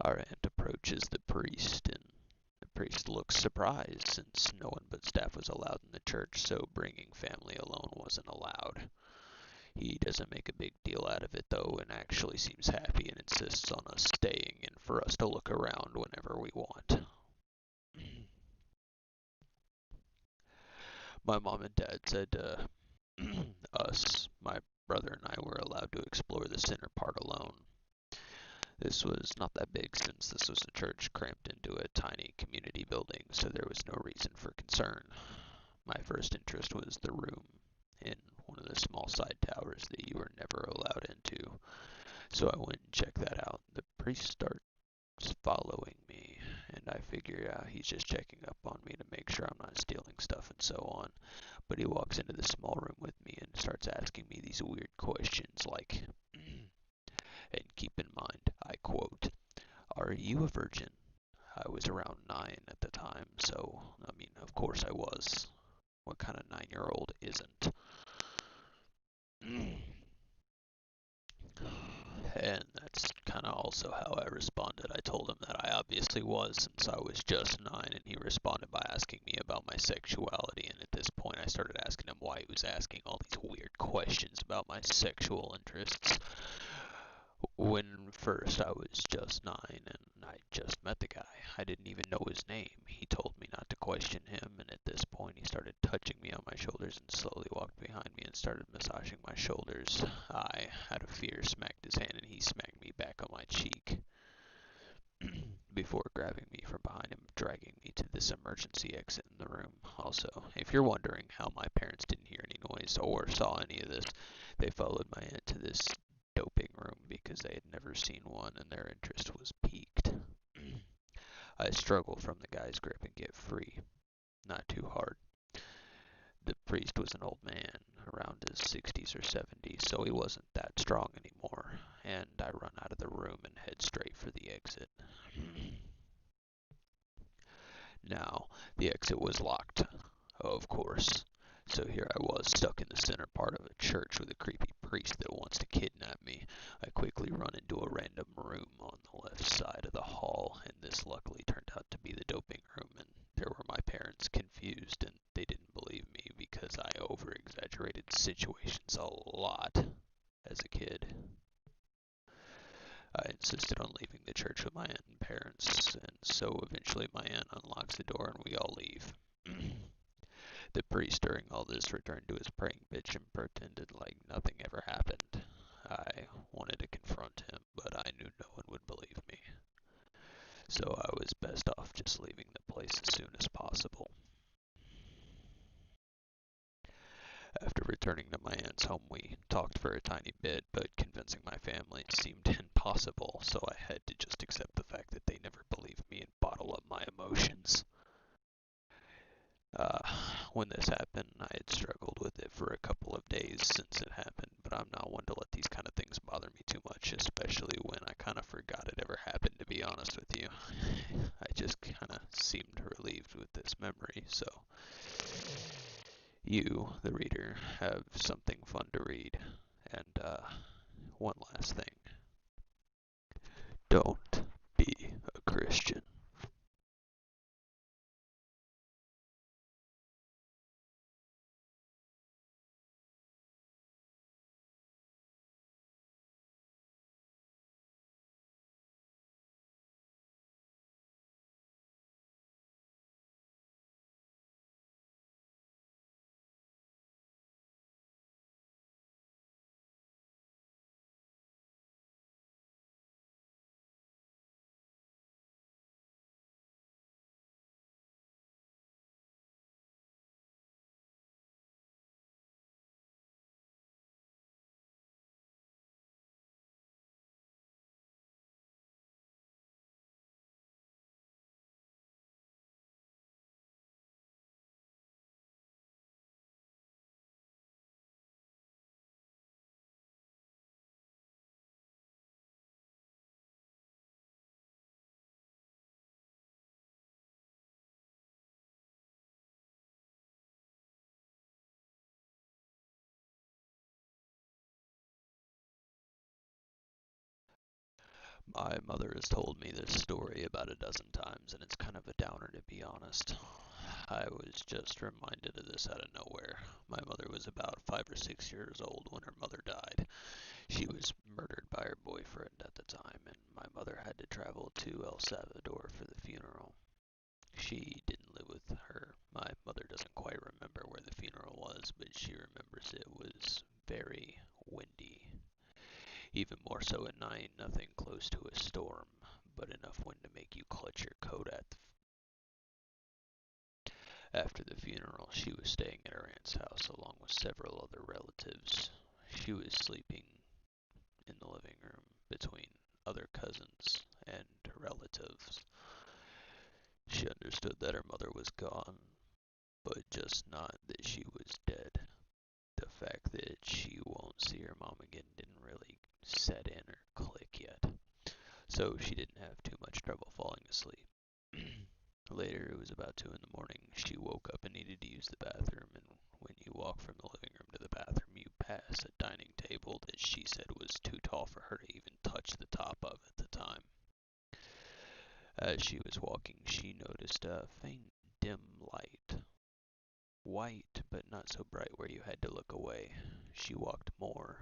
Our aunt approaches the priest, and the priest looks surprised since no one but staff was allowed in the church, so bringing family alone wasn't allowed. He doesn't make a big deal out of it though, and actually seems happy and insists on us staying and for us to look around whenever we want. My mom and dad said us, my brother and I, were allowed to explore the center part alone. This was not that big since this was a church cramped into a tiny community building, so there was no reason for concern. My first interest was the room in one of the small side towers that you were never allowed into, so I went and checked that out. The priest starts following me, and I figure he's just checking up on me to make sure I'm not stealing stuff and so on. But he walks into the small room with me and starts asking me these weird questions like, and keep in mind, I quote, "Are you a virgin?" I was around 9 at the time, so, I mean, of course I was. What kind of 9-year-old isn't? And that's kind of also how I responded. I told him that I obviously was since I was just 9, and he responded by asking me about my sexuality, and at this point I started asking him why he was asking all these weird questions about my sexual interests. When first I was just 9 and I just met the guy. I didn't even know his name. He told me not to question him, and at this point he started touching me on my shoulders and slowly walked behind me and started massaging my shoulders. I, out of fear, smacked his hand and he smacked me back on my cheek before grabbing me from behind him, dragging me to this emergency exit in the room. Also, if you're wondering how my parents didn't hear any noise or saw any of this, they followed my aunt to this doping room because they had never seen one and their interest was piqued. I struggle from the guy's grip and get free. Not too hard. The priest was an old man, around his 60s or 70s, so he wasn't that strong anymore, and I run out of the room and head straight for the exit. Now, the exit was locked, of course. So here I was, stuck in the center part of a church with a creepy priest that wants to kidnap me. I quickly run into a random room on the left side of the hall, and this luckily turned out to be the doping room, and there were my parents, confused, and they didn't believe me because I over-exaggerated situations a lot as a kid. I insisted on leaving the church with my aunt and parents, and so eventually my aunt unlocks the door and we all leave. The priest during all this returned to his praying bitch and pretended like nothing ever happened. I wanted to confront him, but I knew no one would believe me. So I was best off just leaving the place as soon as possible. After returning to my aunt's home, we talked for a tiny bit, but convincing my family seemed impossible, so I had to just accept the fact that they never believed me and bottle up my emotions. Uh, when this happened, I had struggled with it for a couple of days since it happened, but I'm not one to let these kind of things bother me too much, especially when I kind of forgot it ever happened, to be honest with you. I just kind of seemed relieved with this memory, so you, the reader, have something fun to read. And one last thing. Don't be a Christian. My mother has told me this story about a dozen times, and it's kind of a downer to be honest. I was just reminded of this out of nowhere. My mother was about 5 or 6 years old when her mother died. She was murdered by her boyfriend at the time, and my mother had to travel to El Salvador for the funeral. She didn't live with her. My mother doesn't quite remember where the funeral was, but she remembers it was very windy. Even more so at night, nothing close to a storm, but enough wind to make you clutch your coat after the funeral. She was staying at her aunt's house along with several other relatives. She was sleeping in the living room between other cousins and relatives. She understood that her mother was gone, but just not that she was dead. The fact that she won't see her mom again didn't really set in or click yet, so she didn't have too much trouble falling asleep. Later, it was about 2 in the morning. She woke up and needed to use the bathroom, and when you walk from the living room to the bathroom, you pass a dining table that she said was too tall for her to even touch the top of at the time. As she was walking, she noticed a faint, dim light. White, but not so bright where you had to look away. She walked more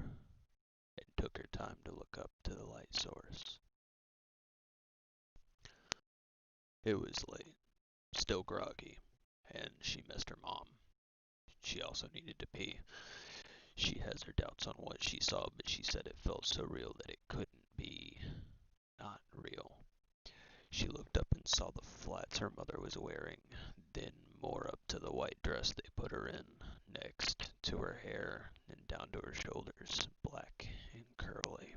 and took her time to look up to the light source. It was late, still groggy, and she missed her mom. She also needed to pee. She has her doubts on what she saw, but she said it felt so real that it couldn't be not real. She looked up and saw the flats her mother was wearing, then more up to the white dress they put her in, next to her hair and down to her shoulders, black and curly.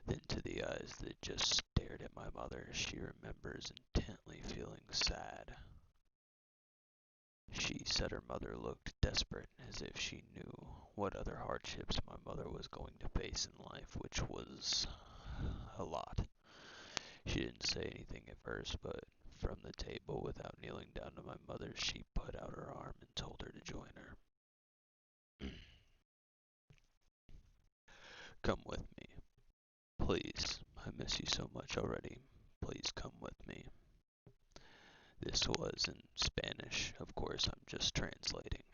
Then to the eyes that just stared at my mother, she remembers intently feeling sad. She said her mother looked desperate, as if she knew what other hardships my mother was going to face in life, which was a lot. She didn't say anything at first, but from the table, without kneeling down to my mother, she put out her arm and told her to join her. Come with me. Please. I miss you so much already. Please come with me. This was in Spanish. Of course, I'm just translating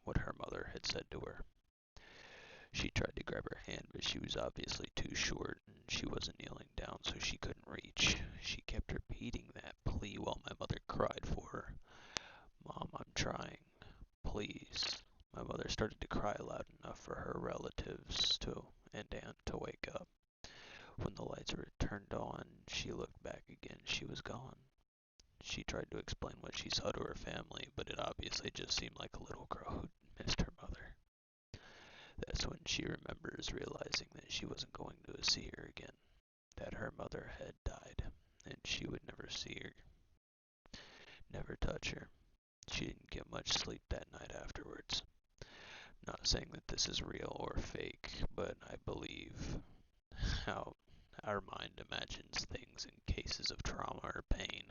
what her mother had said to her. She tried to grab her hand, but she was obviously too short, and she wasn't kneeling down, so she couldn't reach. She kept repeating that plea while my mother cried for her. Mom, I'm trying. please. My mother started to cry loud enough for her relatives and aunt to wake up. When the lights were turned on, she looked back again. She was gone. She tried to explain what she saw to her family, but it obviously just seemed like a little girl who missed her mother. That's when she remembers realizing that she wasn't going to see her again, that her mother had died, and she would never see her, never touch her. She didn't get much sleep that night afterwards. Not saying that this is real or fake, but I believe how our mind imagines things in cases of trauma or pain.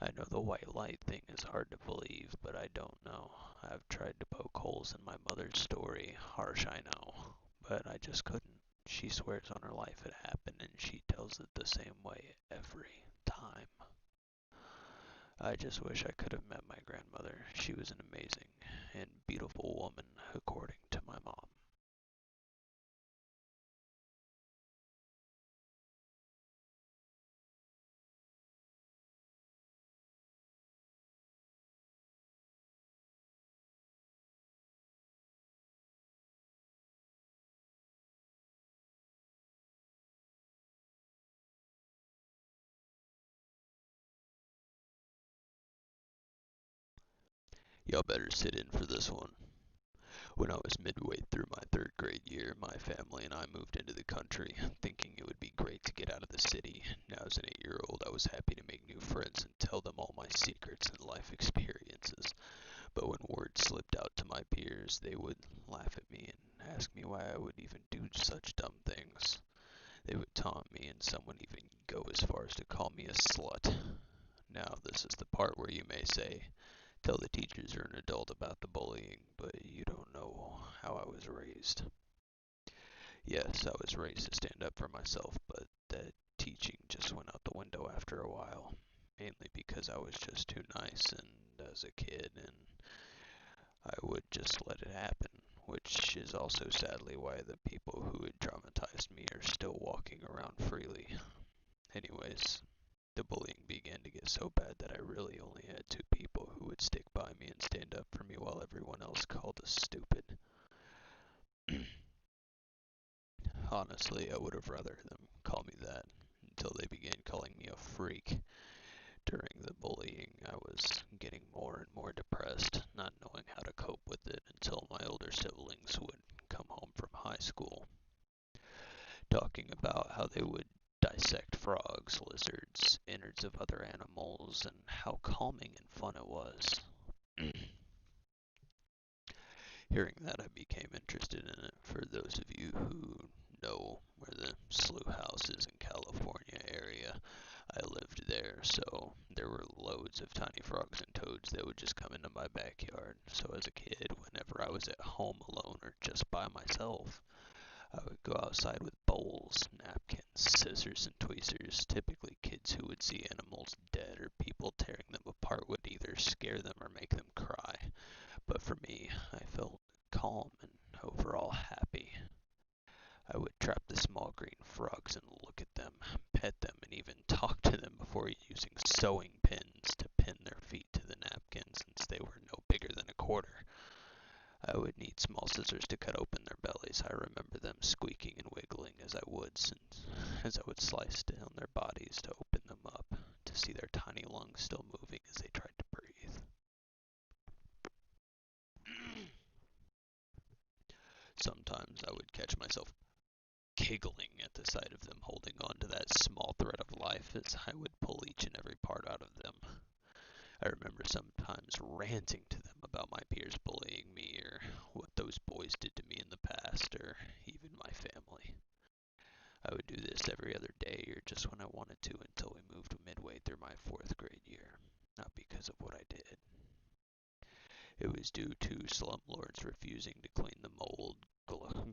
I know the white light thing is hard to believe, but I don't know. I've tried to poke holes in my mother's story. Harsh, I know, but I just couldn't. She swears on her life it happened, and she tells it the same way every time. I just wish I could have met my grandmother. She was an amazing and beautiful woman, according to my mom. Y'all better sit in for this one. When I was midway through my third grade year, my family and I moved into the country, thinking it would be great to get out of the city. Now, as an 8-year-old, I was happy to make new friends and tell them all my secrets and life experiences. But when word slipped out to my peers, they would laugh at me and ask me why I would even do such dumb things. They would taunt me, and some would even go as far as to call me a slut. Now, this is the part where you may say, tell the teachers you're an adult about the bullying, but you don't know how I was raised. Yes, I was raised to stand up for myself, but that teaching just went out the window after a while. Mainly because I was just too nice and as a kid, and I would just let it happen. Which is also sadly why the people who had traumatized me are still walking around freely. Anyways, the bullying began to get so bad that I really only had two people who would stick by me and stand up for me while everyone else called us stupid. Honestly, I would have rather them call me that until they began calling me a freak. During the bullying, I was getting more and more depressed, not knowing how to cope with it until my older siblings would come home from high school, talking about how they would dissect frogs, lizards, innards of other animals, and how calming and fun it was. Hearing that, I became interested in it. For those of you who know where the Slough House is in California area, I lived there, so there were loads of tiny frogs and toads that would just come into my backyard. So as a kid, whenever I was at home alone or just by myself, I would go outside with bowls, napkins, scissors, and tweezers. Typically, kids who would see animals dead or people tearing them apart would either scare them or make them cry. But for me, I felt calm and overall happy. I would trap the small green frogs and look at them, pet them, and even talk to them before using sewing pins to pin their feet to the napkins since they were no bigger than a quarter. I would need small scissors to cut open their bellies. I remember them squeaking and wiggling as I would slice down their bodies to open them up, to see their tiny lungs still moving as they tried to breathe. Sometimes I would catch myself giggling at the sight of them holding on to that small thread of life as I would pull each and every part out of them. I remember sometimes ranting to them about my peers bullying me or what those boys did to me in the past or even my family. I would do this every other day or just when I wanted to until we moved midway through my fourth grade year. Not because of what I did. It was due to slumlords refusing to clean the mold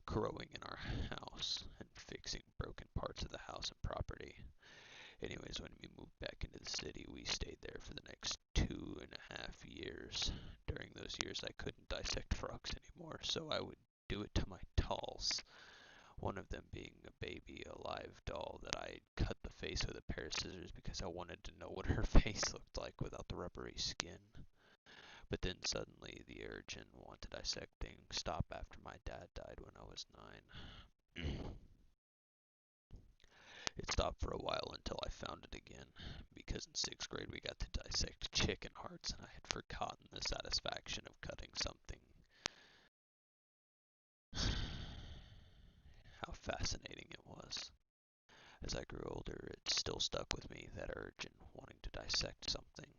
growing in our house and fixing broken parts of the house and property. Anyways, when we moved back into the city, we stayed there for the next 2.5 years. During those years, I couldn't dissect frogs anymore, so I would do it to my dolls. One of them being a baby, a live doll that I had cut the face with a pair of scissors because I wanted to know what her face looked like without the rubbery skin. But then suddenly the urge and want to dissect things stopped after my dad died when I was 9. It stopped for a while until I found it again, because in 6th grade we got to dissect chicken hearts and I had forgotten the satisfaction of cutting something. How fascinating it was. As I grew older, it still stuck with me, that urge and wanting to dissect something,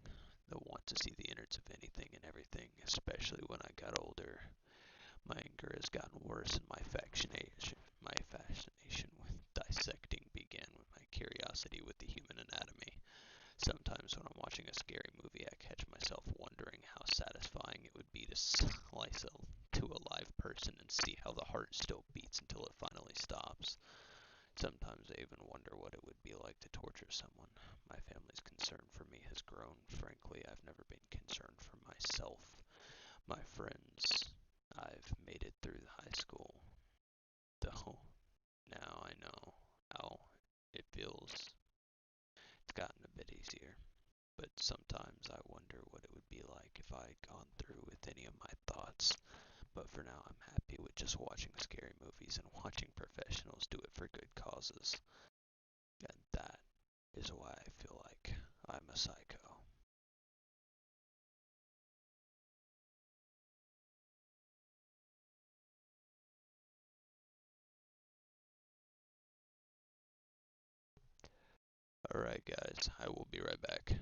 the want to see the innards of anything and everything, especially when I got older. My anger has gotten worse and my fascination with dissecting began with my curiosity with the human anatomy. Sometimes when I'm watching a scary movie, I catch myself wondering how satisfying it would be to slice to a live person and see how the heart still beats until it finally stops. Sometimes I even wonder what it would be like to torture someone. My family's concern for me has grown. Frankly, I've never been concerned for myself. My friends, I've made it through high school, though now I know how it feels. It's gotten a bit easier, but sometimes I wonder what it would be like if I had gone through with any of my thoughts. But for now, I'm happy with just watching scary movies and watching professionals do it for good causes. And that is why I feel like I'm a psycho. Alright, guys, I will be right back.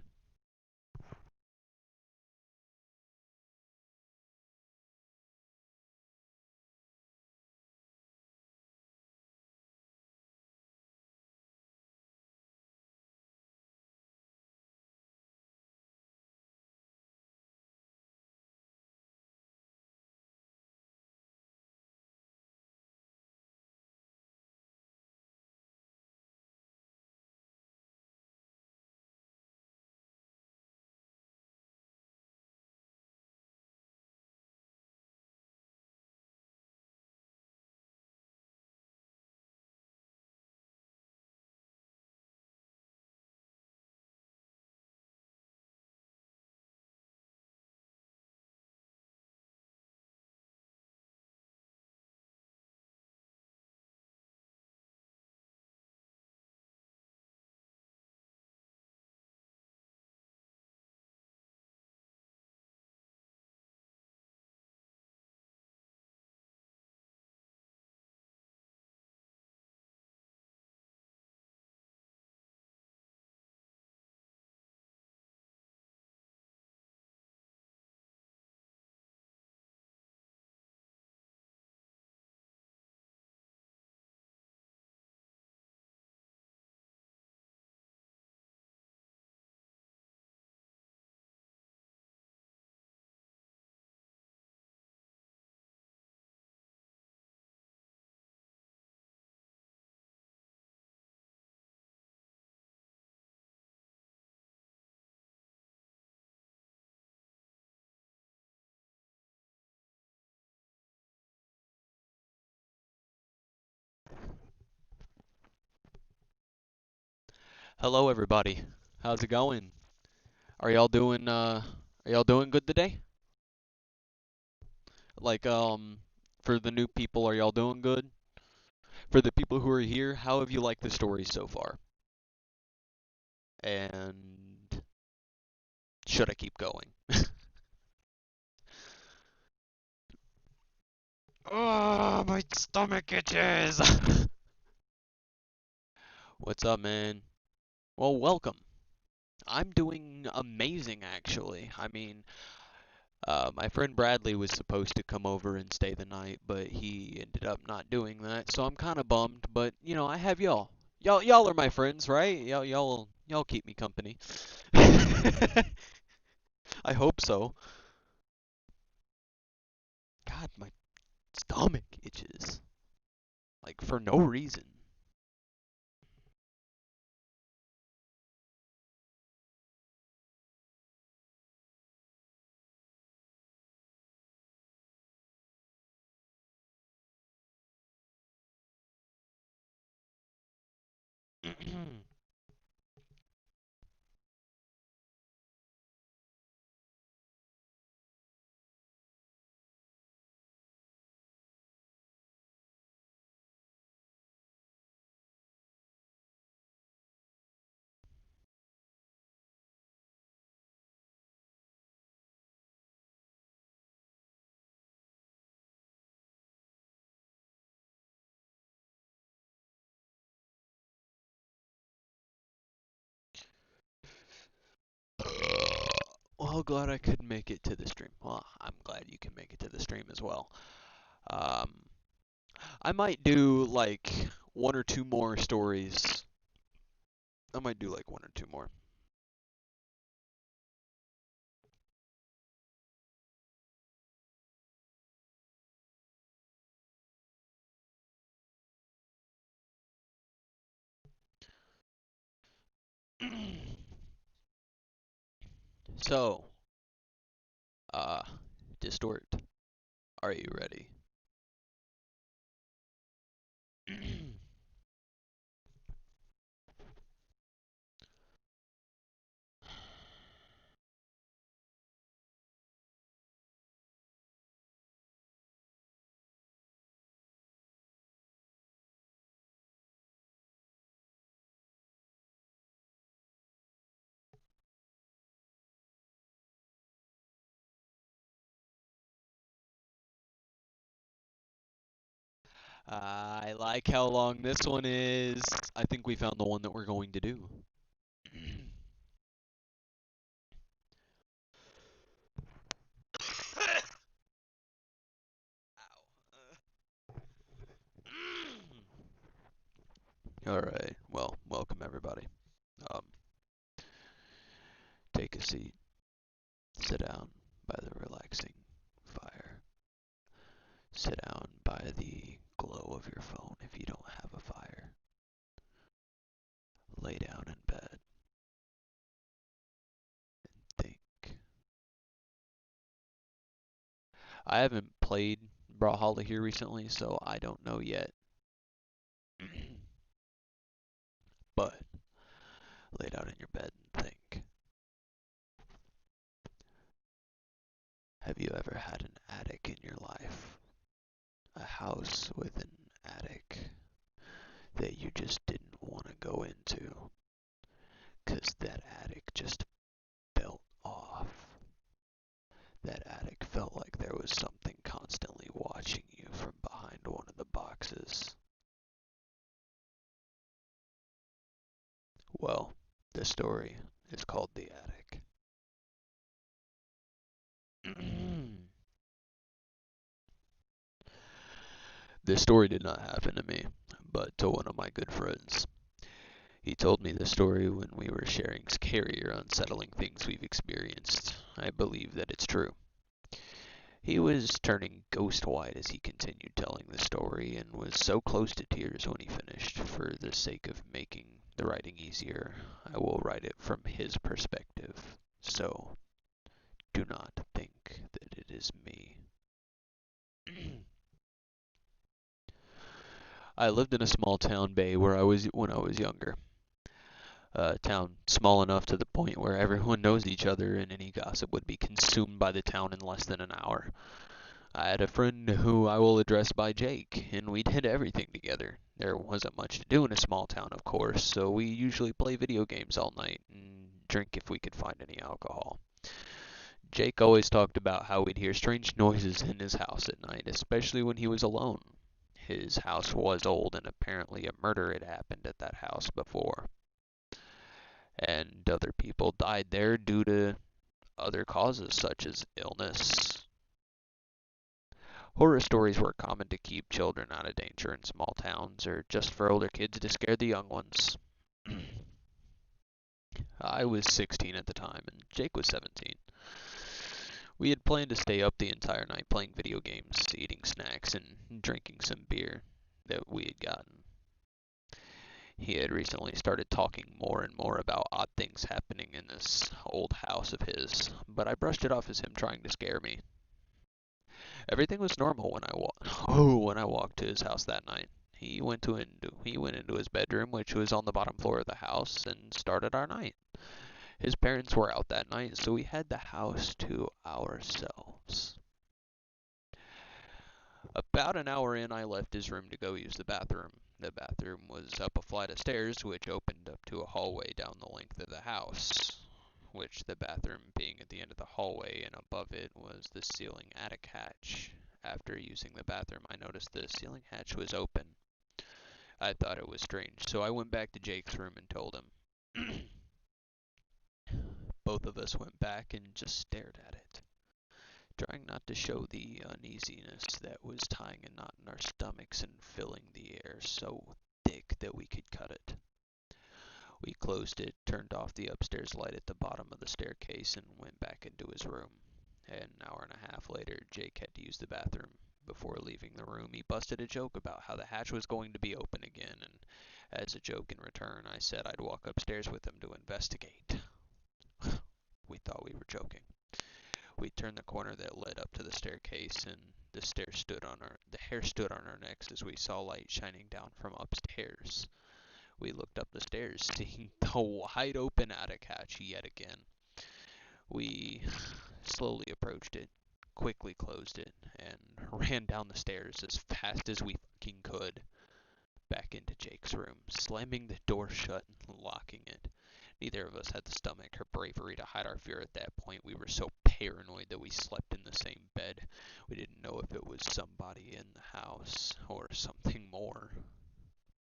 Hello, everybody. How's it going? Are y'all doing good today? Like, for the new people, are y'all doing good? For the people who are here, how have you liked the story so far? And should I keep going? Oh, my stomach itches! What's up, man? Well, welcome. I'm doing amazing, actually. I mean, my friend Bradley was supposed to come over and stay the night, but he ended up not doing that, so I'm kind of bummed. But I have y'all. Y'all are my friends, right? Y'all keep me company. I hope so. God, my stomach itches like for no reason. well, glad I could make it to the stream. Well, I'm glad you can make it to the stream as well. Um, I might do like one or two more stories. I might do like one or two more. So, uh, Distort, are you ready? I like how long this one is. I think we found the one that we're going to do. All right. Well, welcome everybody. Um, take a seat. Sit down by the relaxing fire. Sit down by the glow of your phone if you don't have a fire. Lay down in bed. Think. I haven't played Brawlhalla here recently, so I don't know yet. But lay down in your bed and think. Have you ever had an attic in your life? A house with an attic that you just didn't want to go into, 'cause that attic just felt off. That attic felt like there was something constantly watching you from behind one of the boxes. Well, the story is called The Attic. This story did not happen to me, but to one of my good friends. He told me the story when we were sharing scary or unsettling things we've experienced. I believe that it's true. He was turning ghost white as he continued telling the story and was so close to tears when he finished. For the sake of making the writing easier, I will write it from his perspective. So, do not think that it is me. I lived in a small town bay where I was when I was younger. A town small enough to the point where everyone knows each other and any gossip would be consumed by the town in less than an hour. I had a friend who I will address by Jake, and we did everything together. There wasn't much to do in a small town, of course, so we usually play video games all night and drink if we could find any alcohol. Jake always talked about how we'd hear strange noises in his house at night, especially when he was alone. His house was old, and apparently a murder had happened at that house before. And other people died there due to other causes, such as illness. Horror stories were common to keep children out of danger in small towns, or just for older kids to scare the young ones. I was 16 at the time, and Jake was 17. We had planned to stay up the entire night playing video games, eating snacks, and drinking some beer that we had gotten. He had recently started talking more and more about odd things happening in this old house of his, but I brushed it off as him trying to scare me. Everything was normal when when I walked to his house that night. He went into his bedroom, which was on the bottom floor of the house, and started our night. His parents were out that night, so we had the house to ourselves. About an hour in, I left his room to go use the bathroom. The bathroom was up a flight of stairs, which opened up to a hallway down the length of the house, which the bathroom being at the end of the hallway, and above it was the ceiling attic hatch. After using the bathroom, I noticed the ceiling hatch was open. I thought it was strange, so I went back to Jake's room and told him. Both of us went back and just stared at it, trying not to show the uneasiness that was tying a knot in our stomachs and filling the air so thick that we could cut it. We closed it, turned off the upstairs light at the bottom of the staircase, and went back into his room. An hour and a half later, Jake had to use the bathroom. Before leaving the room, he busted a joke about how the hatch was going to be open again, and as a joke in return, I said I'd walk upstairs with him to investigate. We thought we were joking. We turned the corner that led up to the staircase, and the hair stood on our necks as we saw light shining down from upstairs. We looked up the stairs, seeing the wide open attic hatch yet again. We slowly approached it, quickly closed it, and ran down the stairs as fast as we fucking could, back into Jake's room, slamming the door shut and locking it. Neither of us had the stomach or bravery to hide our fear at that point. We were so paranoid that we slept in the same bed. We didn't know if it was somebody in the house or something more.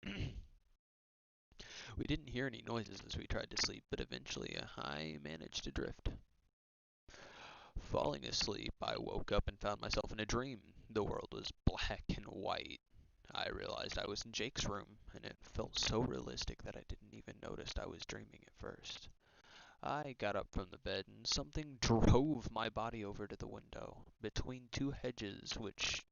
We didn't hear any noises as we tried to sleep, but eventually I managed to drift. Falling asleep, I woke up and found myself in a dream. The world was black and white. I realized I was in Jake's room, and it felt so realistic that I didn't even notice I was dreaming at first. I got up from the bed, and something drove my body over to the window. Between two hedges, which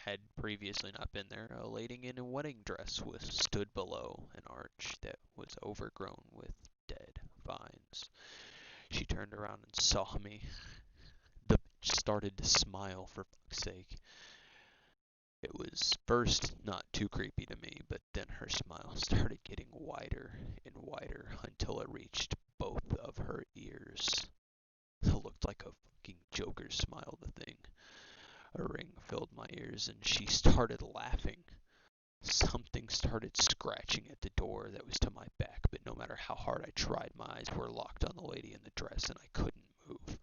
had previously not been there, a lady in a wedding dress stood below an arch that was overgrown with dead vines. She turned around and saw me. The bitch started to smile, for fuck's sake. It was first not too creepy to me, but then her smile started getting wider and wider until it reached both of her ears. It looked like a fucking Joker smile, the thing. A ring filled my ears and she started laughing. Something started scratching at the door that was to my back, but no matter how hard I tried, my eyes were locked on the lady in the dress and I couldn't move.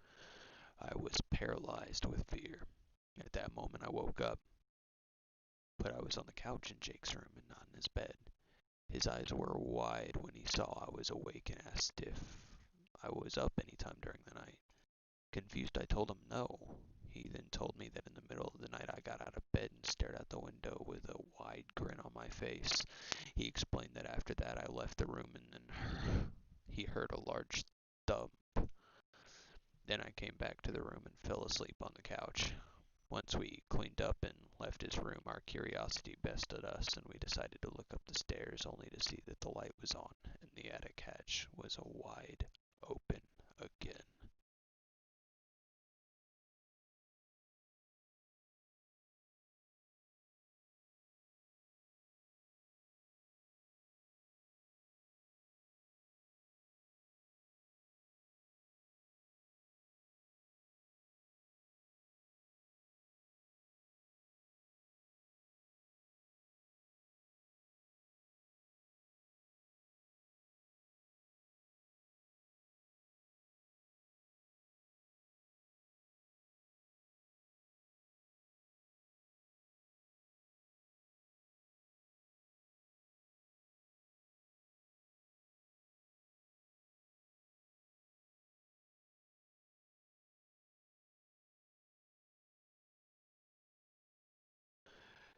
I was paralyzed with fear. At that moment I woke up, but I was on the couch in Jake's room and not in his bed. His eyes were wide when he saw I was awake and asked if I was up any time during the night. Confused, I told him no. He then told me that in the middle of the night I got out of bed and stared out the window with a wide grin on my face. He explained that after that I left the room and then he heard a large thump. Then I came back to the room and fell asleep on the couch. Once we cleaned up and left his room, our curiosity bested us, and we decided to look up the stairs, only to see that the light was on, and the attic hatch was wide open again.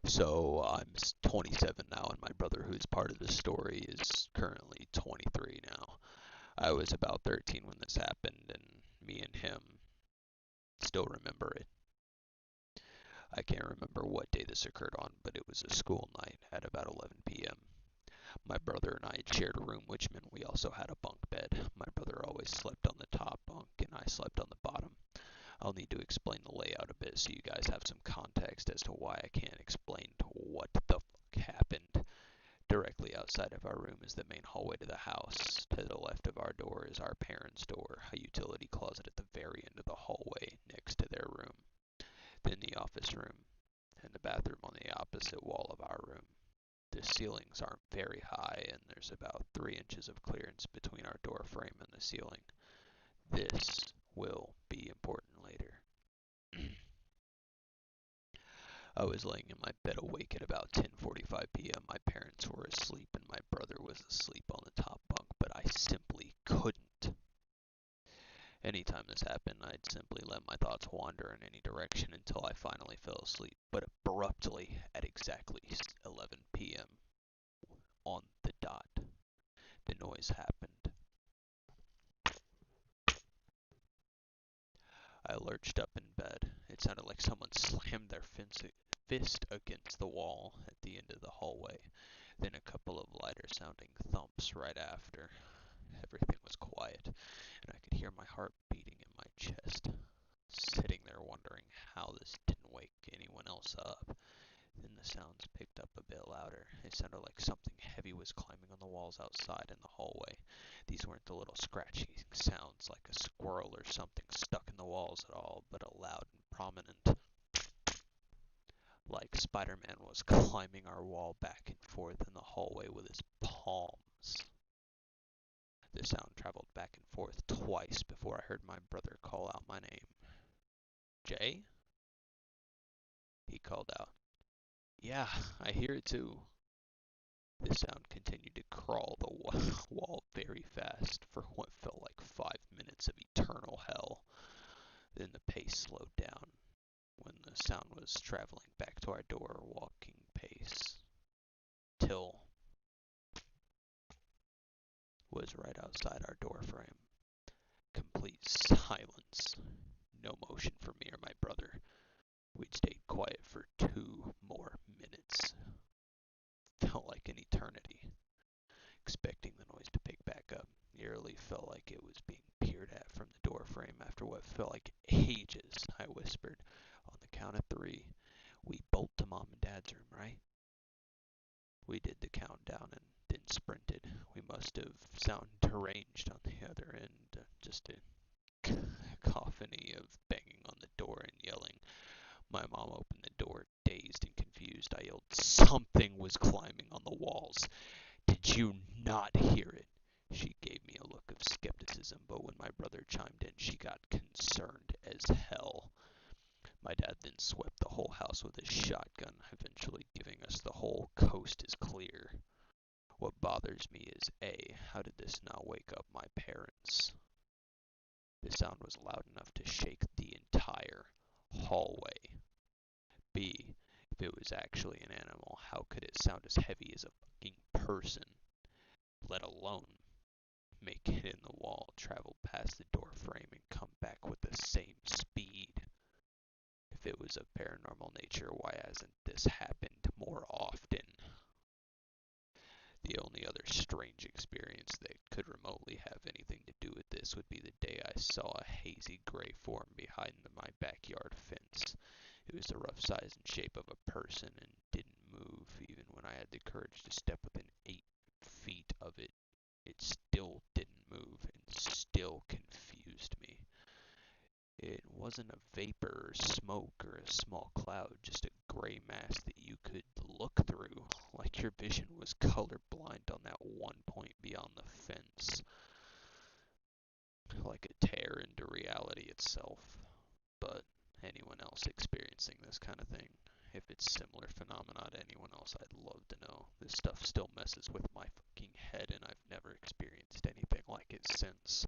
So I'm 27 now, and my brother, who's part of the story, is currently 23 now. I was about 13 when this happened, and me and him still remember it. I can't remember what day this occurred on, but it was a school night at about 11 p.m. My brother and I had shared a room, which meant we also had a bunk bed. My brother always slept on the top bunk, and I slept on the bottom. I'll need to explain the layout a bit so you guys have some context as to why I can't explain what the fuck happened. Directly outside of our room is the main hallway to the house. To the left of our door is our parents' door, a utility closet at the very end of the hallway next to their room. Then the office room, and the bathroom on the opposite wall of our room. The ceilings aren't very high, and there's about 3 inches of clearance between our door frame and the ceiling. This will be important later. I was laying in my bed awake at about 10:45 p.m. My parents were asleep and my brother was asleep on the top bunk, but I simply couldn't Anytime this happened, I'd simply let my thoughts wander in any direction until I finally fell asleep. But abruptly, at exactly 11 p.m. on the dot, the noise happened. I lurched up in bed. It sounded like someone slammed their fist against the wall at the end of the hallway, then a couple of lighter sounding thumps right after. Everything was quiet, and I could hear my heart beating in my chest. Sitting there wondering how this didn't wake anyone else up. Then the sounds picked up a bit louder. It sounded like something heavy was climbing on the walls outside in the hallway. These weren't the little scratchy sounds like a squirrel or something stuck in the walls at all, but a loud and prominent, like Spider-Man was climbing our wall back and forth in the hallway with his palms. The sound traveled back and forth twice before I heard my brother call out my name. Jay? He called out. Yeah, I hear it too. The sound continued to crawl the wall very fast for what felt like 5 minutes of eternal hell. Then the pace slowed down when the sound was traveling back to our door, walking pace, till was right outside our door frame. Complete silence. No motion from me or my brother. We'd stayed quiet for 2 more minutes. Felt like an eternity. Expecting the noise to pick back up. Eerily felt like it was being peered at from the door frame after what felt like ages. I whispered, on the count of 3, we bolt to Mom and Dad's room, right? We did the countdown and then sprinted. We must have sounded deranged on the other end. Just a cacophony of banging on the door and yelling. My mom opened the door, dazed and confused. I yelled, something was climbing on the walls. Did you not hear it? She gave me a look of skepticism, but when my brother chimed in, she got concerned as hell. My dad then swept the whole house with his shotgun, eventually giving us the whole coast is clear. What bothers me is A, how did this not wake up my parents? The sound was loud enough to shake the entire hallway. B, if it was actually an animal, how could it sound as heavy as a fucking person? Let alone make it in the wall, travel past the door frame, and come back with the same speed. If it was of paranormal nature, why hasn't this happened more often? The only other strange experience that could remotely have anything to do with this would be the day I saw a hazy gray form behind my backyard fence. It was the rough size and shape of a person and didn't move. Even when I had the courage to step within 8 feet of it, it still didn't move and still confused me. It wasn't a vapor or smoke or a small cloud, just a gray mass that you could look through, like your vision was colorblind on that one point beyond the fence. Like a tear into reality itself. But anyone else experiencing this kind of thing, if it's similar phenomena to anyone else, I'd love to know. This stuff still messes with my fucking head, and I've never experienced anything like it since.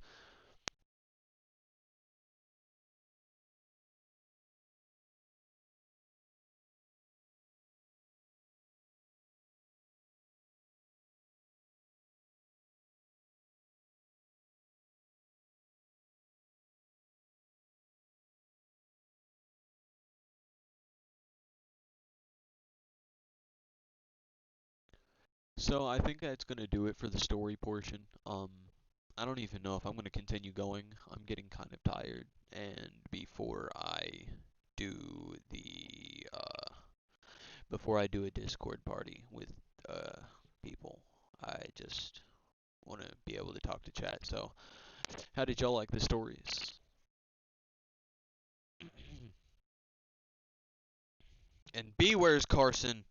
So I think that's gonna do it for the story portion. I don't even know if I'm gonna continue going. I'm getting kind of tired, and do the before I do a Discord party with people, I just want to be able to talk to chat. So, how did y'all like the stories? And B, where's Carson?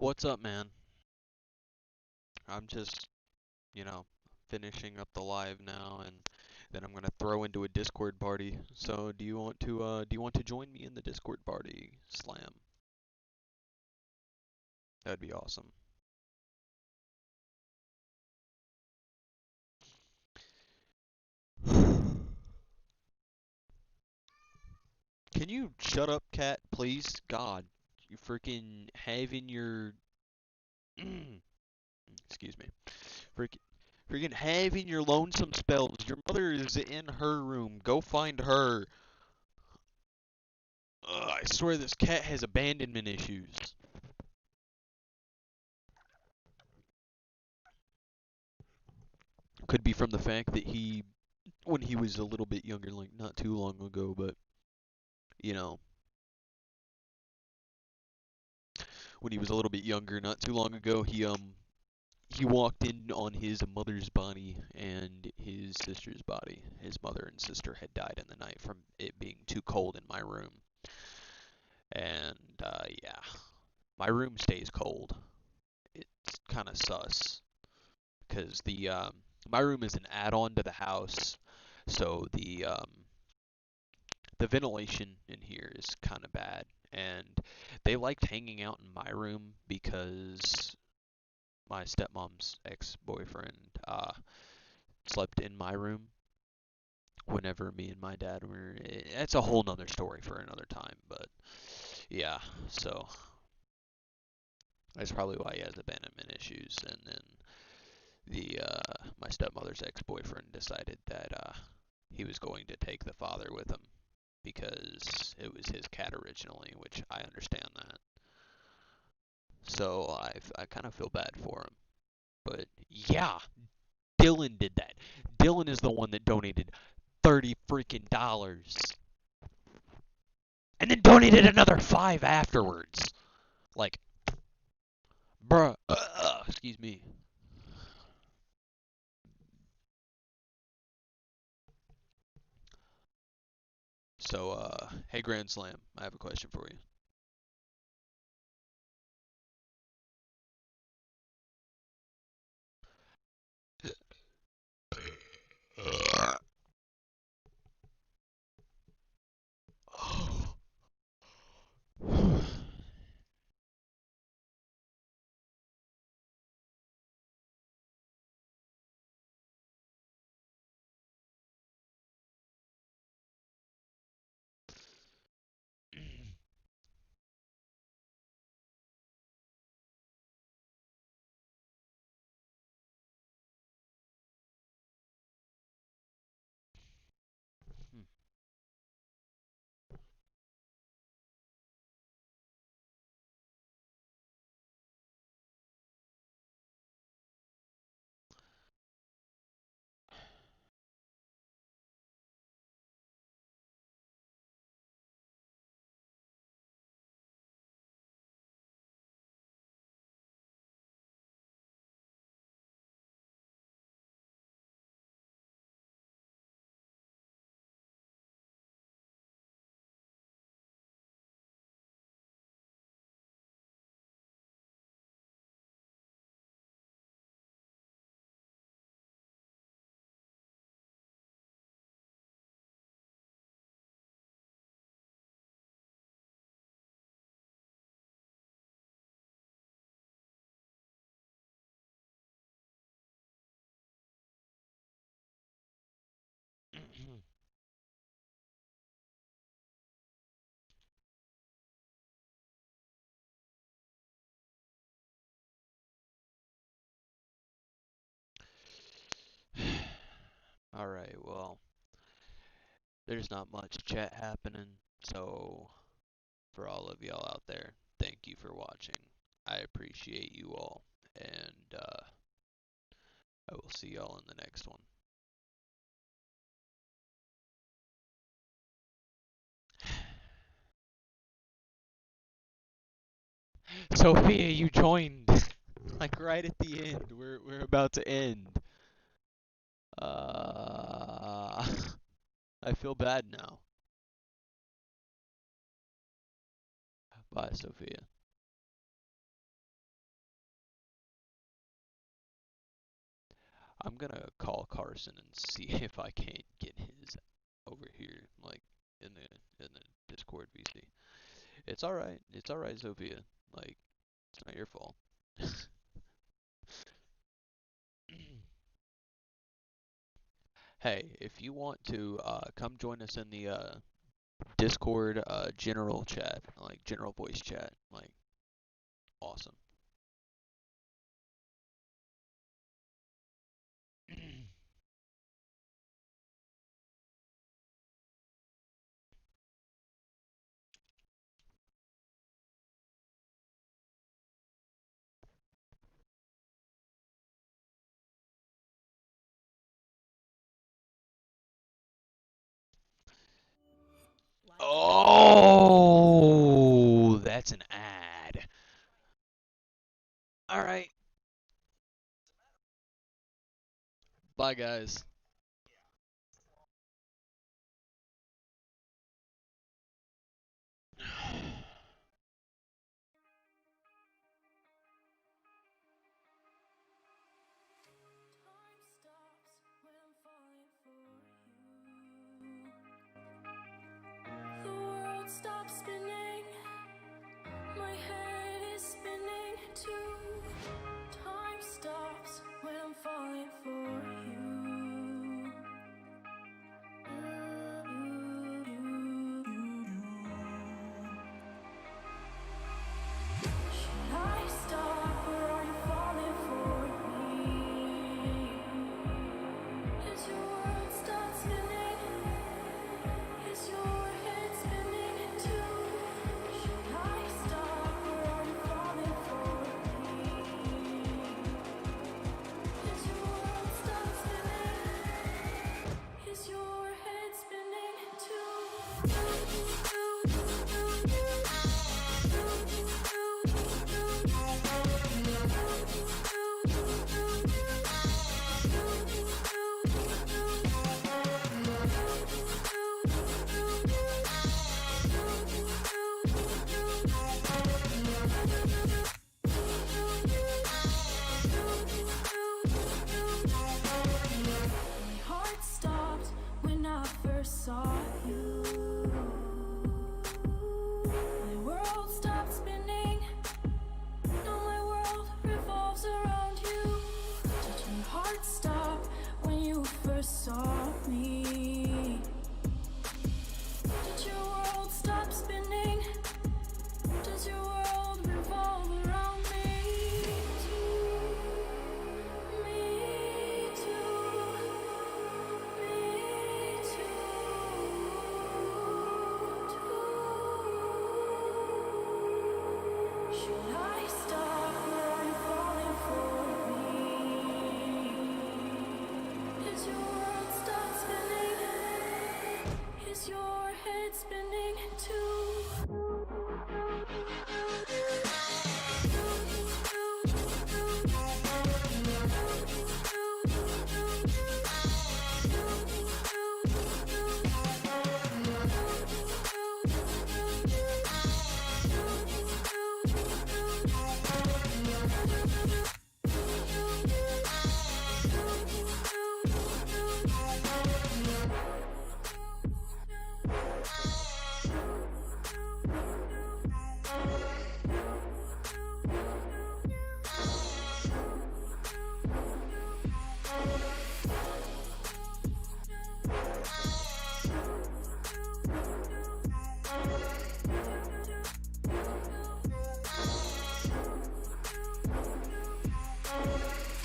What's up, man? I'm just, you know, finishing up the live now and then I'm gonna throw into a Discord party. So do you want to join me in the Discord party, Slam? That'd be awesome. Can you shut up, cat, please? God, you freaking having your excuse me. Freaking freaking having your lonesome spells. Your mother is in her room. Go find her. Ugh, I swear this cat has abandonment issues. Could be from the fact that when he was a little bit younger, like not too long ago, but you know, when he was a little bit younger, not too long ago, he walked in on his mother's body and his sister's body. His mother and sister had died in the night from it being too cold in my room. And yeah, my room stays cold. It's kind of sus because the my room is an add-on to the house, so the ventilation in here is kind of bad. And they liked hanging out in my room because my stepmom's ex-boyfriend slept in my room whenever me and my dad were. That's a whole nother story for another time, but yeah, so that's probably why he has abandonment issues. And then the my stepmother's ex-boyfriend decided that he was going to take the father with him because it was his cat originally, which I understand that. So I kind of feel bad for him. But yeah, Dylan did that. Dylan is the one that donated 30 freaking dollars and then donated another 5 afterwards. Like, bruh, excuse me. So hey Grand Slam, I have a question for you. Alright, well, there's not much chat happening, so for all of y'all out there, thank you for watching. I appreciate you all, and I will see y'all in the next one. Sophia, you joined like right at the end. We're about to end. Uh, I feel bad now. Bye, Sophia. I'm gonna call Carson and see if I can't get his over here, like in the Discord VC. It's alright. It's alright, Sophia. Like, it's not your fault. Hey, if you want to come join us in the Discord general chat, like general voice chat, like awesome. Oh, that's an ad. All right. Bye, guys. Stops spinning, my head is spinning too. Time stops when I'm falling for you. Should I stop or are you falling for me? Is your world start spinning? Is your head spinning too? Should I stop or are you falling for me? Is your world start spinning? Is your head spinning too? My heart stopped when I first saw you. My world stopped spinning. Now my world revolves around you. Did your heart stop when you first saw me? Did your world stop spinning? Does your world revolve around me? Me too. Me too. Should I stop or are you falling for me? Is your world stop spinning? Is your head spinning too?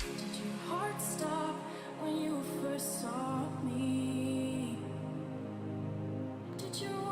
Did your heart stop when you first saw me? Did your